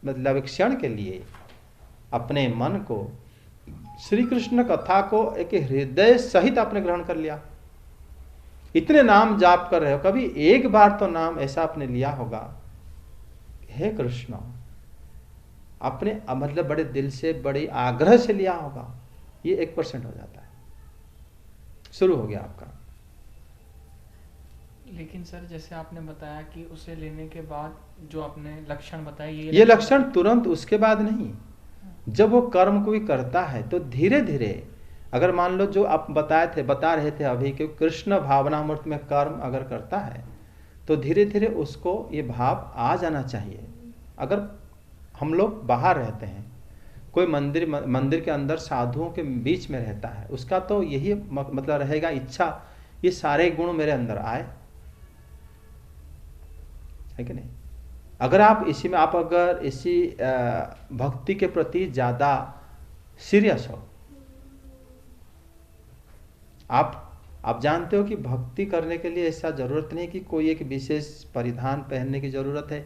मतलब एक क्षण के लिए अपने मन को श्री कृष्ण कथा को एक हृदय सहित आपने ग्रहण कर लिया। इतने नाम जाप कर रहे हो, कभी एक बार तो नाम ऐसा आपने लिया होगा, हे कृष्ण, अपने मतलब बड़े दिल से बड़े आग्रह से लिया होगा। ये 1% हो जाता है, शुरू हो गया आपका। लेकिन सर जैसे आपने बताया कि उसे लेने के बाद जो आपने लक्षण बताए, ये लक्षण तुरंत उसके बाद नहीं, जब वो कर्म को भी करता है तो धीरे धीरे, अगर मान लो जो आप बता रहे थे अभी कि कृष्ण भावनामूर्त में कर्म अगर करता है तो धीरे धीरे उसको ये भाव आ जाना चाहिए। अगर हम लोग बाहर रहते हैं, कोई मंदिर के अंदर साधुओं के बीच में रहता है, उसका तो यही मतलब रहेगा इच्छा ये सारे गुण मेरे अंदर आए, है कि नहीं। अगर आप इसी में अगर इसी भक्ति के प्रति ज्यादा सीरियस हो, आप जानते हो कि भक्ति करने के लिए ऐसा जरूरत नहीं कि कोई एक विशेष परिधान पहनने की जरूरत है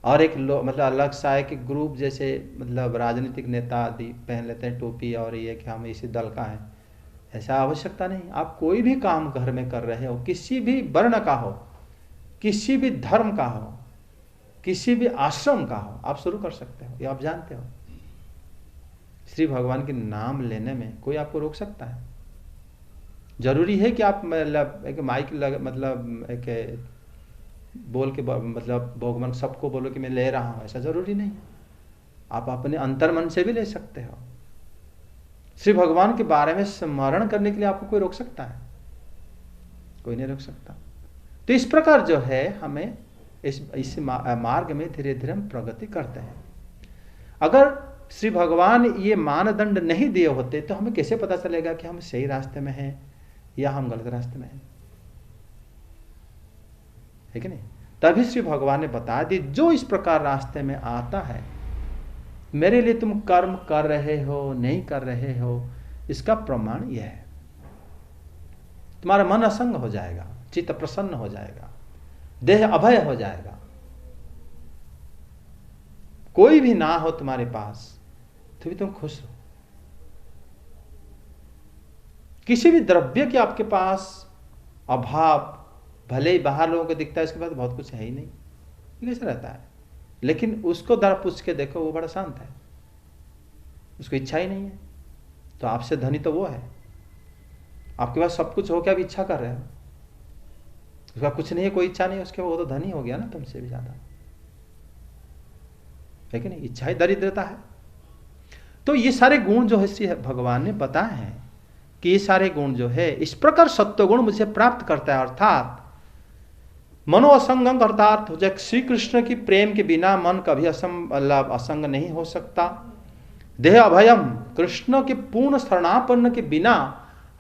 और एक मतलब अलग सा एक ग्रुप जैसे मतलब राजनीतिक नेता आदि पहन लेते हैं टोपी और ये कि हम इसी दल का है, ऐसा आवश्यकता नहीं। आप कोई भी काम घर में कर रहे हो, किसी भी वर्ण का हो, किसी भी धर्म का हो, किसी भी आश्रम का हो, आप शुरू कर सकते हो। ये आप जानते हो, श्री भगवान के नाम लेने में कोई आपको रोक सकता है? जरूरी है कि आप मतलब एक माइक मतलब एक बोल के मतलब भगवान सबको बोलो कि मैं ले रहा हूं, ऐसा जरूरी नहीं। आप अपने अंतर मन से भी ले सकते हो। श्री भगवान के बारे में स्मरण करने के लिए आपको कोई रोक सकता है? कोई नहीं रोक सकता। तो इस प्रकार जो है हमें इस मार्ग में धीरे धीरे हम प्रगति करते हैं। अगर श्री भगवान ये मानदंड नहीं दिए होते तो हमें कैसे पता चलेगा कि हम सही रास्ते में हैं या हम गलत रास्ते में हैं, है कि नहीं। तभी श्री भगवान ने बता दी, जो इस प्रकार रास्ते में आता है, मेरे लिए तुम कर्म कर रहे हो नहीं कर रहे हो, इसका प्रमाण यह है, तुम्हारा मन असंग हो जाएगा, चित्त प्रसन्न हो जाएगा, देह अभय हो जाएगा, कोई भी ना हो तुम्हारे पास तो भी तुम खुश हो। किसी भी द्रव्य के आपके पास अभाव, भले ही बाहर लोगों को दिखता है इसके बाद बहुत कुछ है ही नहीं, ये कैसे रहता है, लेकिन उसको दर पूछ के देखो वो बड़ा शांत है, उसको इच्छा ही नहीं है। तो आपसे धनी तो वो है, आपके पास सब कुछ हो क्या भी इच्छा कर रहे हो, उसका कुछ नहीं है, कोई इच्छा नहीं है उसके, वो तो धनी हो गया ना तुमसे भी ज्यादा, है कि नहीं। इच्छा ही दरिद्रता है। तो ये सारे गुण जो है श्री भगवान ने बताए हैं कि ये सारे गुण जो है इस प्रकार सत्व गुण मुझे प्राप्त करता है, अर्थात मनो असंगम, अर्थात श्री कृष्ण की प्रेम के बिना मन कभी असंग नहीं हो सकता। देह अभयम, कृष्ण के पूर्ण शरणापन्न के बिना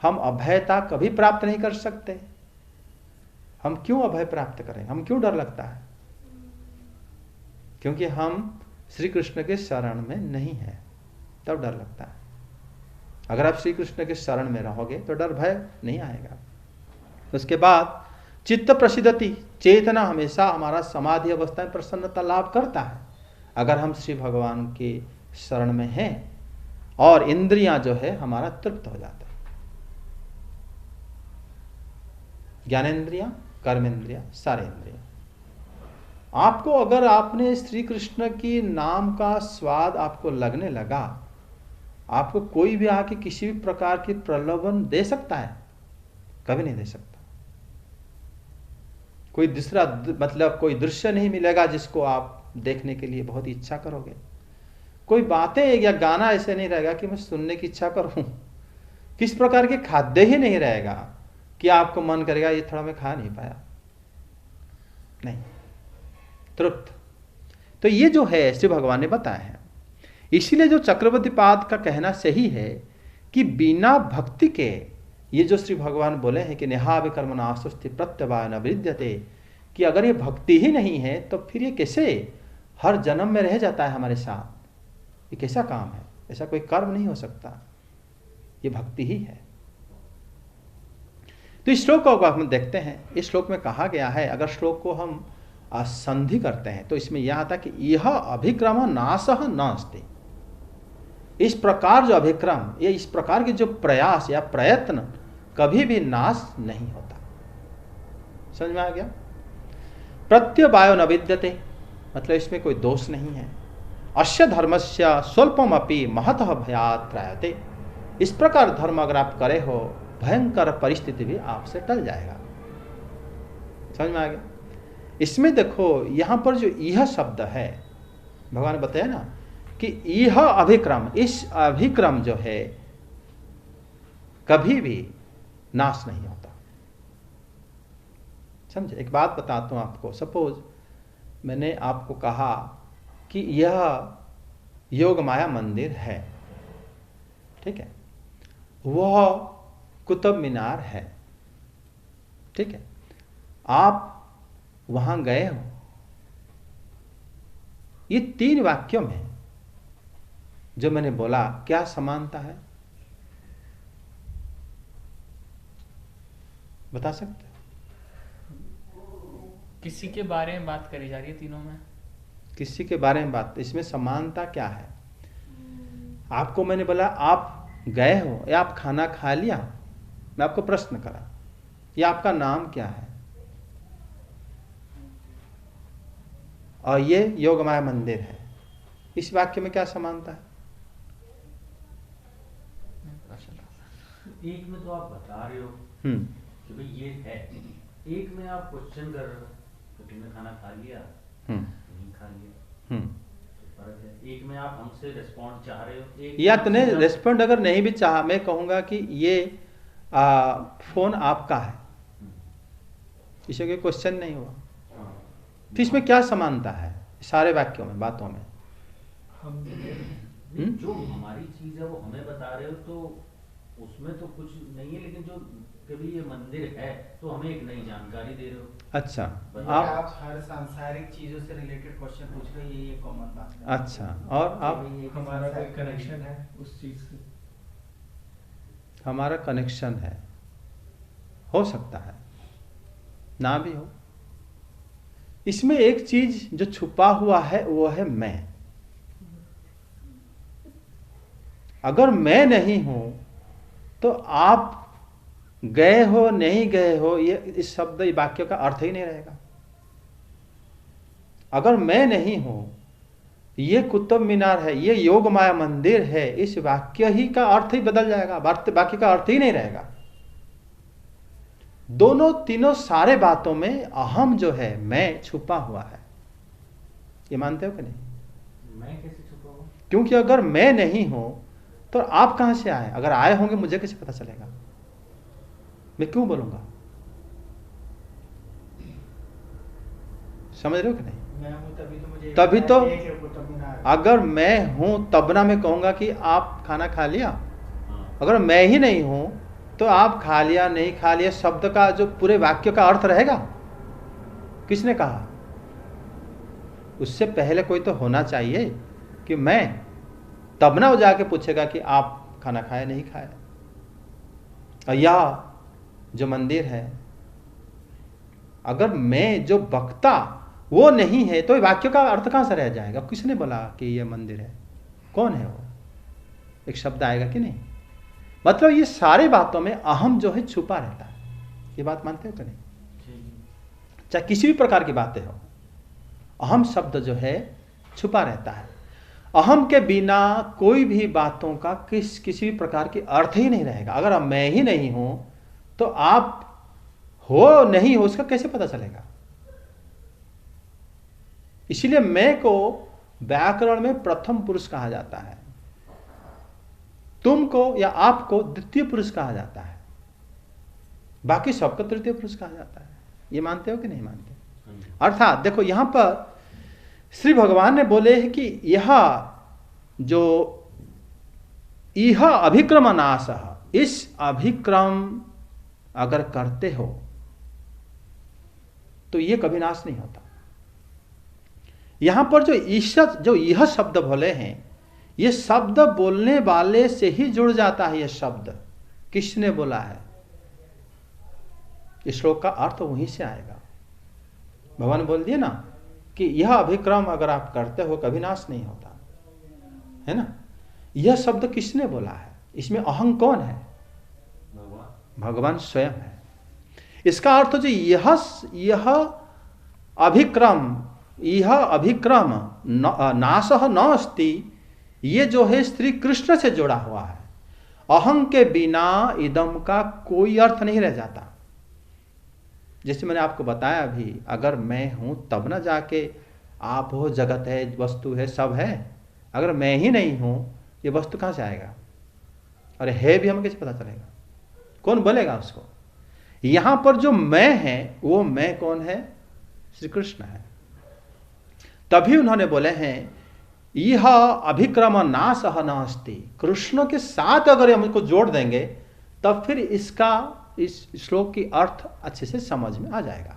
हम अभयता कभी प्राप्त नहीं कर सकते। हम क्यों अभय प्राप्त करें, हम क्यों डर लगता है? क्योंकि हम श्री कृष्ण के शरण में नहीं है, तब डर लगता है। अगर आप श्री कृष्ण के शरण में रहोगे तो डर भय नहीं आएगा। उसके बाद चित्त प्रसिद्धति, चेतना हमेशा हमारा समाधि अवस्था में प्रसन्नता लाभ करता है अगर हम श्री भगवान के शरण में हैं, और इंद्रियां जो है हमारा तृप्त हो जाता है। ज्ञानेन्द्रियां, कर्मेंद्रियां, सारे इंद्रियां। आपको अगर आपने श्री कृष्ण की नाम का स्वाद आपको लगने लगा, आपको कोई भी आके किसी भी प्रकार की प्रलोभन दे सकता है? कभी नहीं दे सकता। कोई दूसरा मतलब कोई दृश्य नहीं मिलेगा जिसको आप देखने के लिए बहुत इच्छा करोगे। कोई बातें या गाना ऐसे नहीं रहेगा कि मैं सुनने की इच्छा करूं। किस प्रकार के खाद्य ही नहीं रहेगा कि आपको मन करेगा ये थोड़ा मैं खा नहीं पाया, नहीं, तृप्त। तो ये जो है श्री भगवान ने बताया है। इसीलिए जो चक्रवर्ती पाद का कहना सही है कि बिना भक्ति के, ये जो श्री भगवान बोले हैं कि नेहा विकर्मणा आसुस्ति प्रत्यवाय न विद्यते, कि अगर ये भक्ति ही नहीं है तो फिर ये कैसे हर जन्म में रह जाता है हमारे साथ, ये कैसा काम है, ऐसा कोई कर्म नहीं हो सकता, ये भक्ति ही है। तो इस श्लोक को हम देखते हैं, इस श्लोक में कहा गया है, अगर श्लोक को हम संधि करते हैं तो इसमें यह आता कि यह अभिक्रम नाशः नास्ति, इस प्रकार जो अभिक्रम, ये इस प्रकार के जो प्रयास या प्रयत्न कभी भी नाश नहीं होता। समझ में आ गया? प्रत्यवायो न विद्यते, मतलब इसमें कोई दोष नहीं है। अस्य धर्मस्य स्वल्पमपि महतः भयात् त्रायते, इस प्रकार धर्म अगर आप करे हो भयंकर परिस्थिति भी आपसे टल जाएगा। समझ में आ गया? इसमें देखो यहां पर जो यह शब्द है, भगवान ने बताया ना कि यह अभिक्रम, इस अभिक्रम जो है कभी भी नाश नहीं होता। समझे? एक बात बताता हूं आपको। सपोज मैंने आपको कहा कि यह योग माया मंदिर है, ठीक है, वह कुतुब मीनार है, ठीक है, आप वहां गए हो। ये 3 वाक्यों में जो मैंने बोला क्या समानता है, बता सकते? किसी के बारे में बात करी जा रही है तीनों में, किसी के बारे में बात, इसमें समानता क्या है? आपको मैंने बोला आप गए हो या आप खाना खा लिया, मैं आपको प्रश्न करा, या आपका नाम क्या है, और ये योग माया मंदिर है, इस वाक्य में क्या समानता है? एक में तो आप बता रहे हो कि भाई ये है, एक में आप क्वेश्चन कर रहे हो तो तुमने खाना खा लिया, नहीं खा लिया, तो फर्क है। एक में आप हमसे रिस्पॉन्ड चाह रहे हो, एक या तुमने रिस्पॉन्ड अगर नहीं भी चाहा, मैं कहूंगा कि ये फोन आपका है, इसमें कोई क्वेश्चन नहीं हुआ, तो इसमें क्या समानता है सारे वाक्यों में, बातों में? जो हमारी चीज है वो हमें बता रहे हो तो उसमें तो कुछ नहीं है, लेकिन जो कभी ये मंदिर है तो हमें एक नई जानकारी दे रहे हो। अच्छा, आप हर सांसारिक चीजों से रिलेटेड क्वेश्चन पूछ रहे हो, ये कॉमन बात है। अच्छा, और आप? हमारा कोई कनेक्शन है उस चीज से? हमारा कनेक्शन है, हो सकता है ना भी हो। इसमें एक चीज जो छुपा हुआ है वो है मैं। अगर मैं नहीं हूं तो आप गए हो नहीं गए हो, ये इस शब्द वाक्य का अर्थ ही नहीं रहेगा। अगर मैं नहीं हूं, ये कुतुब मीनार है, ये योग माया मंदिर है, इस वाक्य ही का अर्थ ही बदल जाएगा, बाकी का अर्थ ही नहीं रहेगा। दोनों तीनों सारे बातों में अहम जो है मैं छुपा हुआ है, ये मानते हो कि नहीं? मैं कैसे छुपा हुआ? क्योंकि अगर मैं नहीं हूं तो आप कहां से आए? अगर आए होंगे मुझे कैसे पता चलेगा? मैं क्यों बोलूंगा? समझ रहे हो कि नहीं? मैं हूं तभी तो अगर मैं हूं तब ना मैं कहूंगा कि आप खाना खा लिया। अगर मैं ही नहीं हूं तो आप खा लिया नहीं खा लिया शब्द का जो पूरे वाक्य का अर्थ रहेगा, किसने कहा? उससे पहले कोई तो होना चाहिए कि मैं, तब ना वो जाके पूछेगा कि आप खाना खाए नहीं खाए। या जो मंदिर है, अगर मैं जो वक्ता वो नहीं है तो वाक्य का अर्थ कहां से रह जाएगा? किसने बोला कि ये मंदिर है? कौन है वो? एक शब्द आएगा कि नहीं? मतलब ये सारे बातों में अहम जो है छुपा रहता है। ये बात मानते हो कि नहीं? चाहे किसी भी प्रकार की बातें हो, अहम शब्द जो है छुपा रहता है। अहम के बिना कोई भी बातों का किसी भी प्रकार की अर्थ ही नहीं रहेगा। अगर मैं ही नहीं हूं तो आप हो नहीं हो उसका कैसे पता चलेगा? इसीलिए मैं को व्याकरण में प्रथम पुरुष कहा जाता है, तुमको या आपको द्वितीय पुरुष कहा जाता है, बाकी सबको तृतीय पुरुष कहा जाता है। ये मानते हो कि नहीं मानते? अर्थात देखो यहां पर श्री भगवान ने बोले हैं कि यह जो यह अभिक्रम नाश, इस अभिक्रम अगर करते हो तो ये कभी नाश नहीं होता। यहां पर जो यह शब्द बोले हैं, ये शब्द बोलने वाले से ही जुड़ जाता है। यह शब्द किसने बोला है, इस श्लोक का अर्थ वहीं से आएगा। भगवान बोल दिए ना कि यह अभिक्रम अगर आप करते हो कभी नाश नहीं होता, है ना। यह शब्द किसने बोला है, इसमें अहं कौन है, भगवान स्वयं है। इसका अर्थ जो यह अभिक्रम नाशः न अस्ति, ये जो है श्री कृष्ण से जुड़ा हुआ है। अहं के बिना इदम का कोई अर्थ नहीं रह जाता। जैसे मैंने आपको बताया अभी, अगर मैं हूं तब ना जाके आप हो, जगत है, वस्तु है, सब है। अगर मैं ही नहीं हूं, ये वस्तु कहां से आएगा, अरे है भी हमें कैसे पता चलेगा, कौन बोलेगा उसको। यहां पर जो मैं है, वो मैं कौन है, श्री कृष्ण है। तभी उन्होंने बोले हैं यह अभिक्रम नाशः न अस्ति। कृष्ण के साथ अगर हम इसको जोड़ देंगे तब फिर इसका, इस श्लोक की अर्थ अच्छे से समझ में आ जाएगा।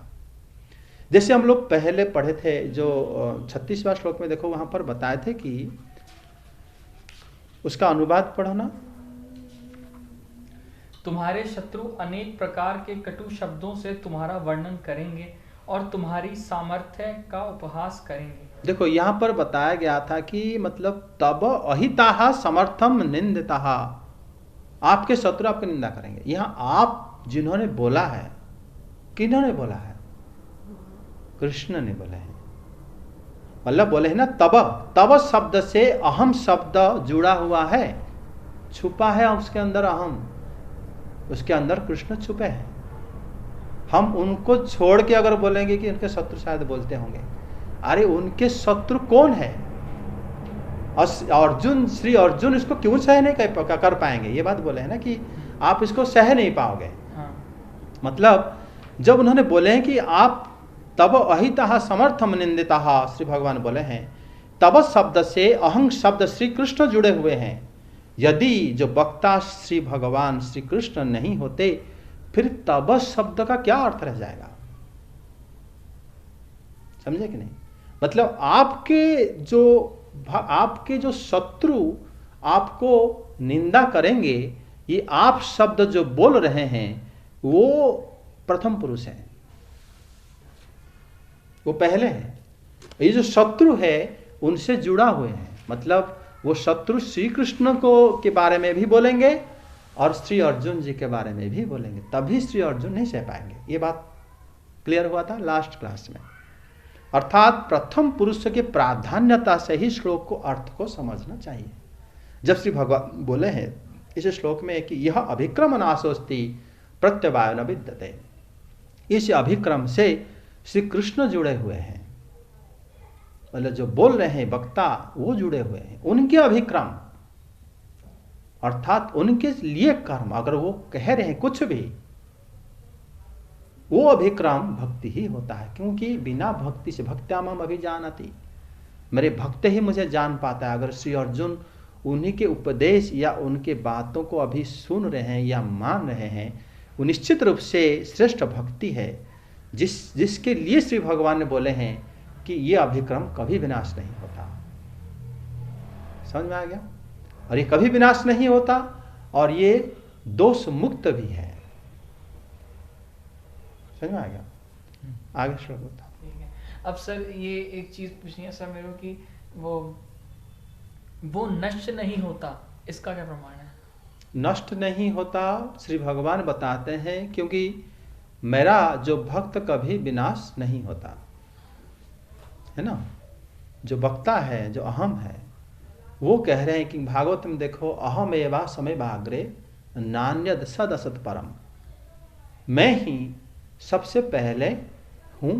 जैसे हम लोग पहले पढ़े थे, जो 36वां श्लोक में देखो, वहां पर बताए थे कि उसका अनुवाद पढ़ो ना। तुम्हारे शत्रु अनेक प्रकार के कटु शब्दों से तुम्हारा वर्णन करेंगे और तुम्हारी सामर्थ्य का उपहास करेंगे। देखो यहां पर बताया गया था कि मतलब तब अहिताः समर्थम निंदिताः, आपके शत्रु आपकी निंदा करेंगे। यहां आप जिन्होंने बोला है, किन्होंने बोला है, कृष्ण ने बोला है। मतलब बोले है ना, तब शब्द से अहम शब्द जुड़ा हुआ है, छुपा है उसके अंदर अहम, उसके अंदर कृष्ण छुपे हैं। हम उनको छोड़ के अगर बोलेंगे कि उनके शत्रु शायद बोलते होंगे, अरे उनके शत्रु कौन है, अर्जुन, श्री अर्जुन इसको क्यों सह नहीं कर पाएंगे, ये बात बोले है ना कि आप इसको सह नहीं पाओगे। हाँ। मतलब जब उन्होंने बोले हैं कि आप तब अहितः समर्थम निंदितः, श्री भगवान बोले हैं तब शब्द से अहं शब्द श्री कृष्ण जुड़े हुए हैं। यदि जो वक्ता श्री भगवान श्री कृष्ण नहीं होते, फिर तब शब्द का क्या अर्थ रह जाएगा, समझे कि नहीं। मतलब आपके जो शत्रु आपको निंदा करेंगे, ये आप शब्द जो बोल रहे हैं वो प्रथम पुरुष है, वो पहले है। ये जो शत्रु है उनसे जुड़ा हुए हैं, मतलब वो शत्रु श्री कृष्ण को के बारे में भी बोलेंगे और श्री अर्जुन जी के बारे में भी बोलेंगे, तभी श्री अर्जुन नहीं सह पाएंगे। ये बात क्लियर हुआ था लास्ट क्लास में। अर्थात प्रथम पुरुष के प्राधान्यता से ही श्लोक को, अर्थ को समझना चाहिए। जब श्री भगवान बोले हैं इस श्लोक में कि यह अभिक्रम नाशोस्ति प्रत्यवाय न विद्यते, इस अभिक्रम से श्री कृष्ण जुड़े हुए हैं, मतलब जो बोल रहे हैं वक्ता वो जुड़े हुए हैं, उनके अभिक्रम अर्थात उनके लिए कर्म अगर वो कह रहे हैं कुछ भी, वो अभिक्रम भक्ति ही होता है। क्योंकि बिना भक्ति से भक्त्यामम अभिजानति, मेरे भक्त ही मुझे जान पाता है। अगर श्री अर्जुन उन्हीं के उपदेश या उनके बातों को अभी सुन रहे हैं या मान रहे हैं, वो निश्चित रूप से श्रेष्ठ भक्ति है, जिसके लिए श्री भगवान ने बोले हैं कि ये अभिक्रम कभी विनाश नहीं होता। समझ में आ गया। और ये कभी विनाश नहीं होता और ये दोष मुक्त भी है। समझ में आ गया। आगे श्लोक बताओ। ठीक है। अब सर ये एक चीज पूछनी है सर मेरे को कि वो नष्ट नहीं होता, इसका क्या प्रमाण है। नष्ट नहीं होता श्री भगवान बताते हैं, क्योंकि मेरा जो भक्त कभी विनाश नहीं होता है ना। जो वक्ता है, जो अहम है, वो कह रहे हैं कि भागवत में देखो, अहम एवा समय बाग्रे नान्यद सद असत परम, मैं ही सबसे पहले हूं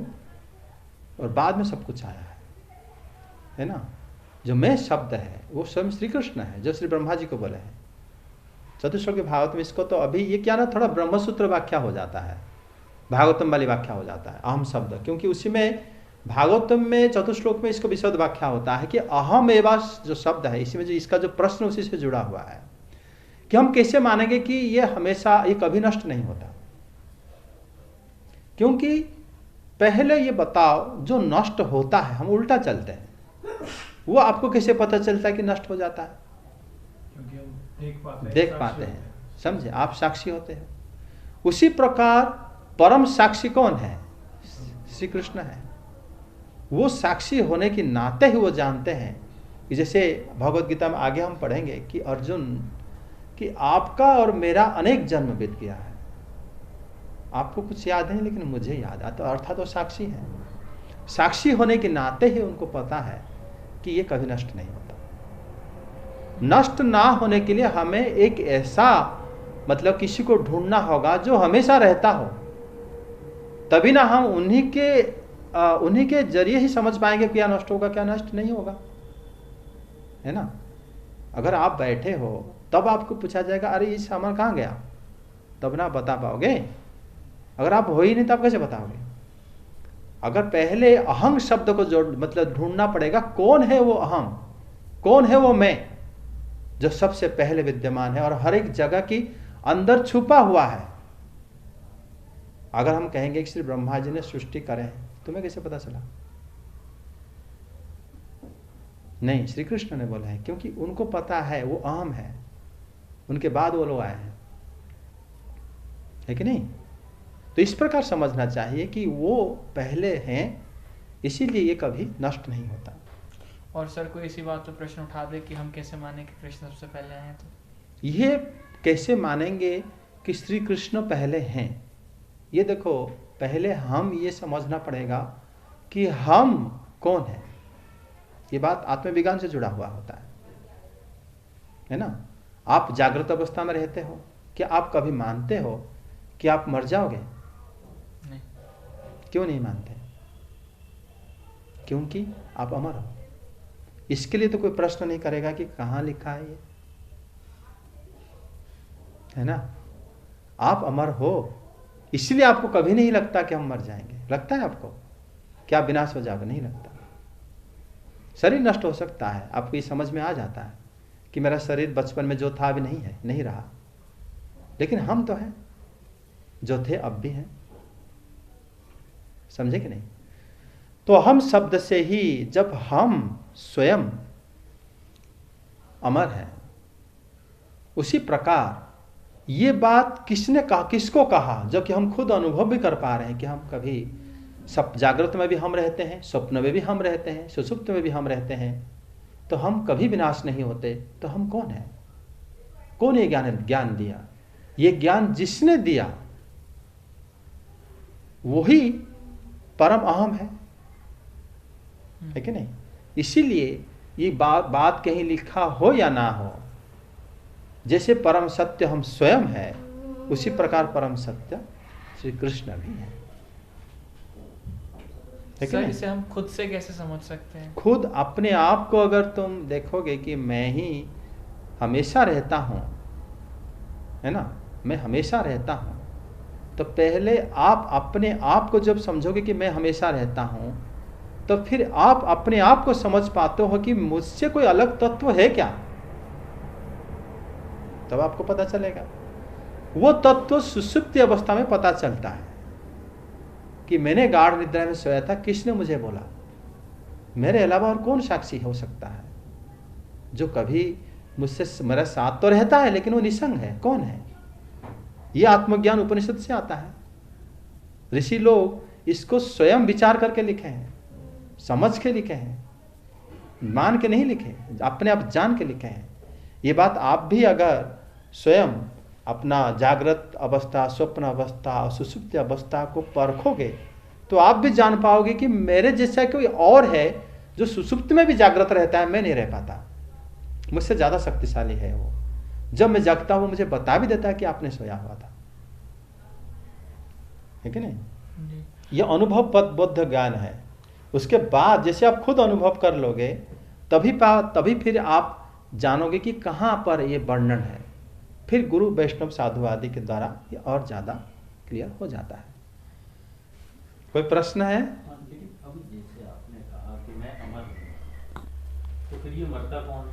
और बाद में सब कुछ आया है ना। जो मैं शब्द है वो स्वयं श्री कृष्ण है, जो श्री ब्रह्मा जी को बोले हैं चतुश्लोक के भागवत में। इसको तो अभी ये क्या ना, थोड़ा ब्रह्मसूत्र व्याख्या हो जाता है, भागवतम वाली व्याख्या हो जाता है अहम शब्द, क्योंकि उसी में भागवतम में चतुश्लोक में इसको विशद व्याख्या होता है कि अहम एवं जो शब्द है, इसी में जो इसका जो प्रश्न उसी से जुड़ा हुआ है कि हम कैसे मानेंगे कि ये हमेशा, ये कभी नष्ट नहीं होता। क्योंकि पहले ये बताओ, जो नष्ट होता है हम उल्टा चलते हैं, वो आपको कैसे पता चलता है कि नष्ट हो जाता है? क्योंकि हम देख पाते हैं, समझे? आप साक्षी होते हैं। उसी प्रकार परम साक्षी कौन है? श्री कृष्ण है। वो साक्षी होने के नाते ही वो जानते हैं कि जैसे भगवत गीता में आगे हम पढ़ेंगे कि अर्जुन, कि आपका और मेरा अनेक जन्म बीत गया है, आपको कुछ याद है लेकिन मुझे याद है। तो अर्थात वो साक्षी है। साक्षी होने के नाते ही उनको पता है कि ये कभी नष्ट नहीं होता। नष्ट ना होने के लिए हमें एक ऐसा, मतलब किसी को ढूंढना होगा जो हमेशा रहता हो, तभी ना हम उन्हीं के जरिए ही समझ पाएंगे क्या नष्ट होगा क्या नष्ट नहीं होगा, है ना। अगर आप बैठे हो तब आपको पूछा जाएगा अरे ये सामान कहाँ गया, तब ना बता पाओगे। अगर आप हो ही नहीं तब कैसे बताओगे? अगर पहले अहम शब्द को जोड़, मतलब ढूंढना पड़ेगा कौन है वो अहम, कौन है वो मैं, जो सबसे पहले विद्यमान है और हर एक जगह की अंदर छुपा हुआ है। अगर हम कहेंगे कि श्री ब्रह्मा जी ने सृष्टि करे, तुम्हें कैसे पता चला? नहीं, श्री कृष्ण ने बोला है, क्योंकि उनको पता है वो अहम है, उनके बाद वो लोग आए हैं, है कि नहीं? तो इस प्रकार समझना चाहिए कि वो पहले हैं, इसीलिए ये कभी नष्ट नहीं होता। और सर कोई इसी बात पर प्रश्न उठा दे कि हम कैसे माने कि कृष्ण सबसे पहले आए हैं, तो ये कैसे मानेंगे कि श्री कृष्ण पहले हैं? ये देखो, पहले हम ये समझना पड़ेगा कि हम कौन है। ये बात आत्मविज्ञान से जुड़ा हुआ होता है ना। आप जागृत अवस्था में रहते हो, क्या आप कभी मानते हो कि आप मर जाओगे? नहीं। क्यों नहीं मानते? क्योंकि आप अमर हो। इसके लिए तो कोई प्रश्न नहीं करेगा कि कहाँ लिखा है ये, है ना। आप अमर हो, इसलिए आपको कभी नहीं लगता कि हम मर जाएंगे। लगता है आपको क्या विनाश हो जाएगा? नहीं लगता। शरीर नष्ट हो सकता है, आपको ये समझ में आ जाता है कि मेरा शरीर बचपन में जो था अभी नहीं है, नहीं रहा, लेकिन हम तो हैं, जो थे अब भी हैं। समझे कि नहीं? तो हम शब्द से ही जब हम स्वयं अमर हैं, उसी प्रकार ये बात किसने कहा, किसको कहा, जबकि हम खुद अनुभव भी कर पा रहे हैं कि हम कभी सब जागृत में भी हम रहते हैं, स्वप्न में भी हम रहते हैं, सुषुप्त में भी हम रहते हैं, तो हम कभी विनाश नहीं होते। तो हम कौन है? कौन ये ज्ञान दिया? ये ज्ञान जिसने दिया वही परम अहम है कि नहीं? इसीलिए ये बात कहीं लिखा हो या ना हो, जैसे परम सत्य हम स्वयं है, उसी प्रकार परम सत्य श्री कृष्ण भी है। सर इसे हम खुद से कैसे समझ सकते हैं? खुद अपने आप को अगर तुम देखोगे कि मैं ही हमेशा रहता हूं, है ना, मैं हमेशा रहता हूं, तो पहले आप अपने आप को जब समझोगे कि मैं हमेशा रहता हूं, तो फिर आप अपने आप को समझ पाते हो कि मुझसे कोई अलग तत्व है क्या। तब आपको पता चलेगा। वो तत्व सुषुप्ति अवस्था में पता चलता है कि मैंने गाढ़ निद्रा में सोया था, किसने मुझे बोला, मेरे अलावा और कौन साक्षी हो सकता है जो कभी मुझसे, मेरा साथ तो रहता है लेकिन वो निसंग है, कौन है? ये आत्मज्ञान उपनिषद से आता है। ऋषि लोग इसको स्वयं विचार करके लिखे हैं, समझ के लिखे हैं, मान के नहीं लिखे, अपने आप जान के लिखे हैं। ये बात आप भी अगर स्वयं अपना जागृत अवस्था, स्वप्न अवस्था और सुषुप्ति अवस्था को परखोगे तो आप भी जान पाओगे कि मेरे जैसा कोई और है जो सुषुप्ति में भी जागृत रहता है, मैं नहीं रह पाता, मुझसे ज्यादा शक्तिशाली है वो। जब मैं जागता हूं मुझे बता भी देता है कि आपने सोया हुआ था, है कि नहीं? यह अनुभव बद्ध ज्ञान है। उसके बाद जैसे आप खुद अनुभव कर लोगे तभी फिर आप जानोगे कि कहां पर ये वर्णन है। फिर गुरु वैष्णव साधु आदि के द्वारा ये और ज्यादा क्लियर हो जाता है। कोई प्रश्न है? लेकिन अब जैसे कि मैं अमर हूँ, तो फिर ये मरता कौन?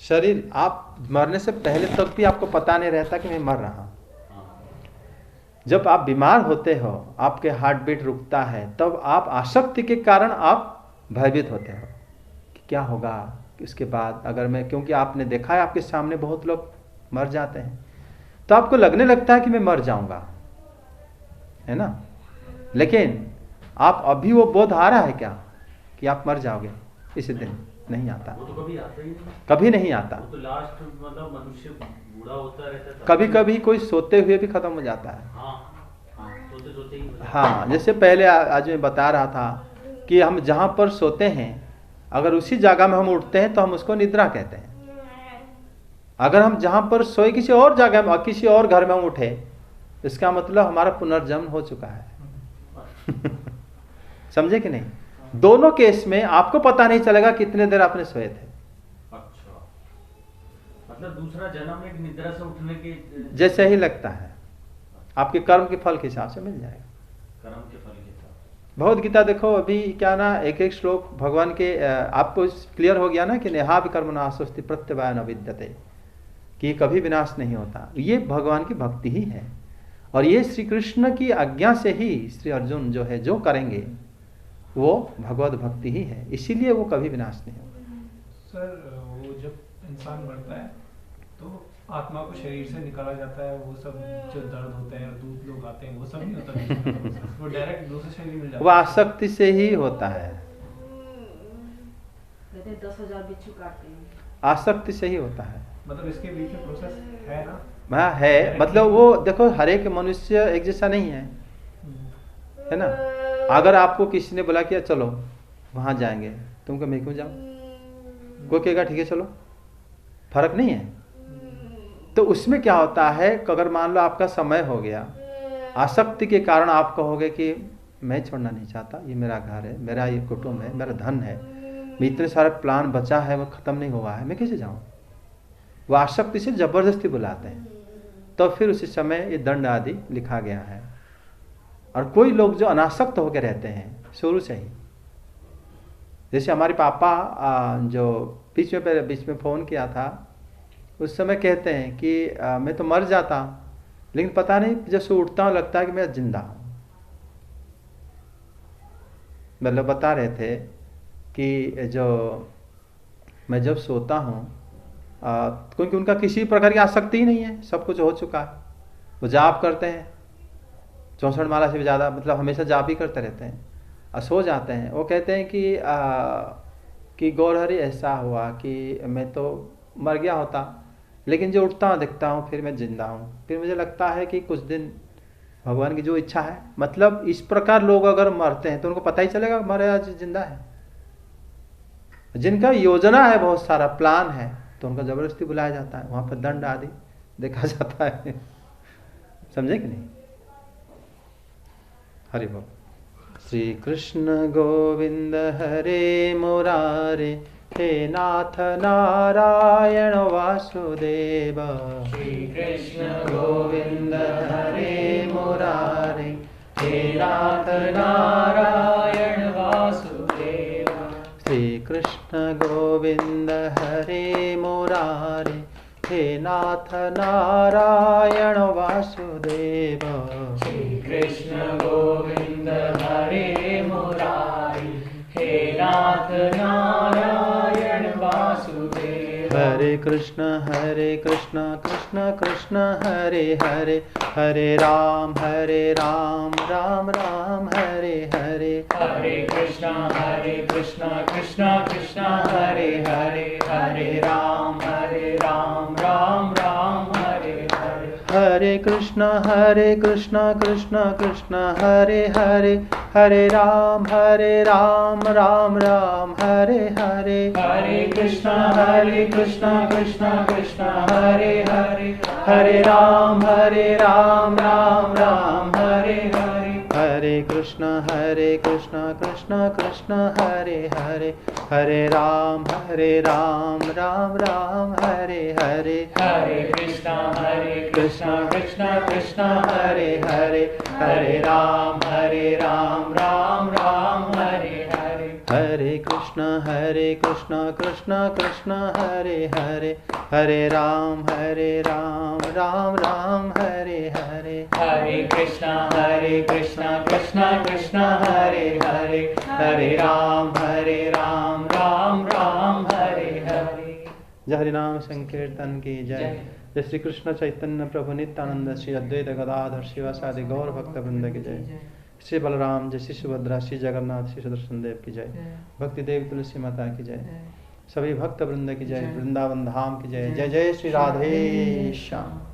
शरीर, आप मरने से पहले तक भी आपको पता नहीं रहता कि मैं मर रहा हूँ। जब आप बीमार होते हो, आपके हार्ट बीट रुकता है, तब आप आसक्ति के कारण आप भयभीत होते हो कि क्या होगा इसके बाद, अगर मैं, क्योंकि आपने देखा है आपके सामने बहुत लोग मर जाते हैं, तो आपको लगने लगता है कि मैं मर जाऊंगा, है ना। लेकिन आप अभी वो बोध आ रहा है क्या कि आप मर जाओगे इसी दिन? नहीं आता, वो तो कभी आता ही नहीं, कभी नहीं आता। वो तो लास्ट मतलब मनुष्य बूढ़ा होता रहता है, कभी कभी कोई सोते हुए भी खत्म हो जाता है। सोते सोते ही। हाँ, जैसे पहले आज मैं बता रहा था कि हम जहाँ पर सोते हैं, अगर उसी जगह में हम उठते हैं तो हम उसको निद्रा कहते हैं। अगर हम जहाँ पर सोए किसी और जगह में, किसी और घर में हम उठे, इसका मतलब हमारा पुनर्जन्म हो चुका है। समझे कि नहीं? दोनों केस में आपको पता नहीं चलेगा कितने देर आपने सोए थे। अच्छा, मतलब दूसरा जन्म एक निद्रा से उठने के जैसे ही लगता है, आपके कर्म के फल के हिसाब से मिल जाएगा। कर्म के फल के हिसाब। भगवद गीता देखो, अभी क्या ना, एक एक श्लोक भगवान के, आपको क्लियर हो गया ना कि नेहा विकर्मणा स्वस्ति प्रत्यवाय न विद्यते, कि कभी विनाश नहीं होता। ये भगवान की भक्ति ही है, और ये श्री कृष्ण की आज्ञा से ही श्री अर्जुन जो है जो करेंगे वो भगवत भक्ति ही है, इसीलिए वो कभी विनाश नहीं होगा। सर, वो जब इंसान मरता है तो आत्मा को शरीर से निकाला जाता है, वो सब जो दर्द होते हैं, दूध लोग आते हैं, वो सब नहीं होता। वो डायरेक्ट दूसरे शरीर में जाता है। वो आसक्ति से ही होता है, 10,000 बिच्छू काटते हैं, आसक्ति से ही होता है। मतलब इसके बीच में प्रोसेस है ना? हाँ है, मतलब वो देखो, हर एक मनुष्य एक जैसा नहीं है, है ना। अगर आपको किसी ने बोला कि चलो वहां जाएंगे, तुमको मैं क्यों जाऊं? कोई कहेगा ठीक है चलो, फर्क नहीं है। तो उसमें क्या होता है, अगर मान लो आपका समय हो गया, आसक्ति के कारण आप कहोगे कि मैं छोड़ना नहीं चाहता, ये मेरा घर है, मेरा ये कुटुंब है, मेरा धन है, मैं इतने सारे प्लान बचा है वो खत्म नहीं हुआ है, मैं कैसे जाऊं? वो आसक्ति से जबरदस्ती बुलाते हैं, तो फिर उसी समय ये दंड आदि लिखा गया है। और कोई लोग जो अनासक्त होकर रहते हैं शुरू से ही, जैसे हमारे पापा जो बीच में फोन किया था, उस समय कहते हैं कि मैं तो मर जाता, लेकिन पता नहीं जब से उठता हूँ लगता है कि मैं जिंदा हूँ। मतलब बता रहे थे कि जो मैं जब सोता हूँ, क्योंकि उनका किसी प्रकार की आसक्ति ही नहीं है, सब कुछ हो चुका है। वो जाप करते हैं 64 माला से भी ज़्यादा, मतलब हमेशा जाप ही करते रहते हैं और सो जाते हैं। वो कहते हैं कि गौरहरि ऐसा हुआ कि मैं तो मर गया होता, लेकिन जो उठता हूँ देखता हूँ फिर मैं जिंदा हूँ, फिर मुझे लगता है कि कुछ दिन भगवान की जो इच्छा है। मतलब इस प्रकार लोग अगर मरते हैं तो उनको पता ही चलेगा हमारे आज जिंदा है। जिनका योजना है, बहुत सारा प्लान है, तो उनका जबरदस्ती बुलाया जाता है, वहां पर दंड आदि देखा जाता है। समझे कि नहीं? हरि बोल। श्री कृष्ण गोविंद हरे मुरारे, हे नाथ नारायण वासुदेव। श्री कृष्ण गोविंद हरे मुरारे, हे नाथ नारायण वासुदेव। श्री कृष्ण गोविंद हरे मुरारे, हे नाथ नारायण वासुदेव। श्री कृष्ण गोविंद हरे मुरारे, हे नाथ नारायण वासुदेव। हरे कृष्ण कृष्ण कृष्ण हरे हरे, हरे राम राम राम हरे हरे। हरे कृष्ण कृष्ण कृष्ण हरे हरे, हरे राम राम राम हरे हरे। हरे कृष्ण कृष्ण कृष्ण हरे हरे, हरे राम राम राम हरे हरे। हरे कृष्ण कृष्ण कृष्ण हरे हरे, हरे राम राम राम हरे हरे। हरे कृष्ण कृष्ण कृष्ण हरे हरे, हरे राम राम राम हरे हरे। हरे कृष्ण कृष्ण कृष्ण हरे हरे, हरे राम राम राम हरे कृष्ण कृष्ण कृष्ण हरे हरे, हरे राम राम राम हरे हरे। हरे कृष्ण कृष्ण कृष्ण हरे हरे, हरे राम राम राम हरे हरे। जय हरिनाम संकीर्तन की जय। जय श्री कृष्ण चैतन्य प्रभु नित्यानंद श्री अद्वैत गदाधर शिवासादि गौर भक्त वृंद की जय। श्री बलराम जय श्री सुभद्रा श्री जगन्नाथ श्री सुदर्शन देव की जय। भक्ति देव तुलसी माता की जय। सभी भक्त वृंद की जय। वृंदावन धाम की जय। जय जय श्री राधे श्याम।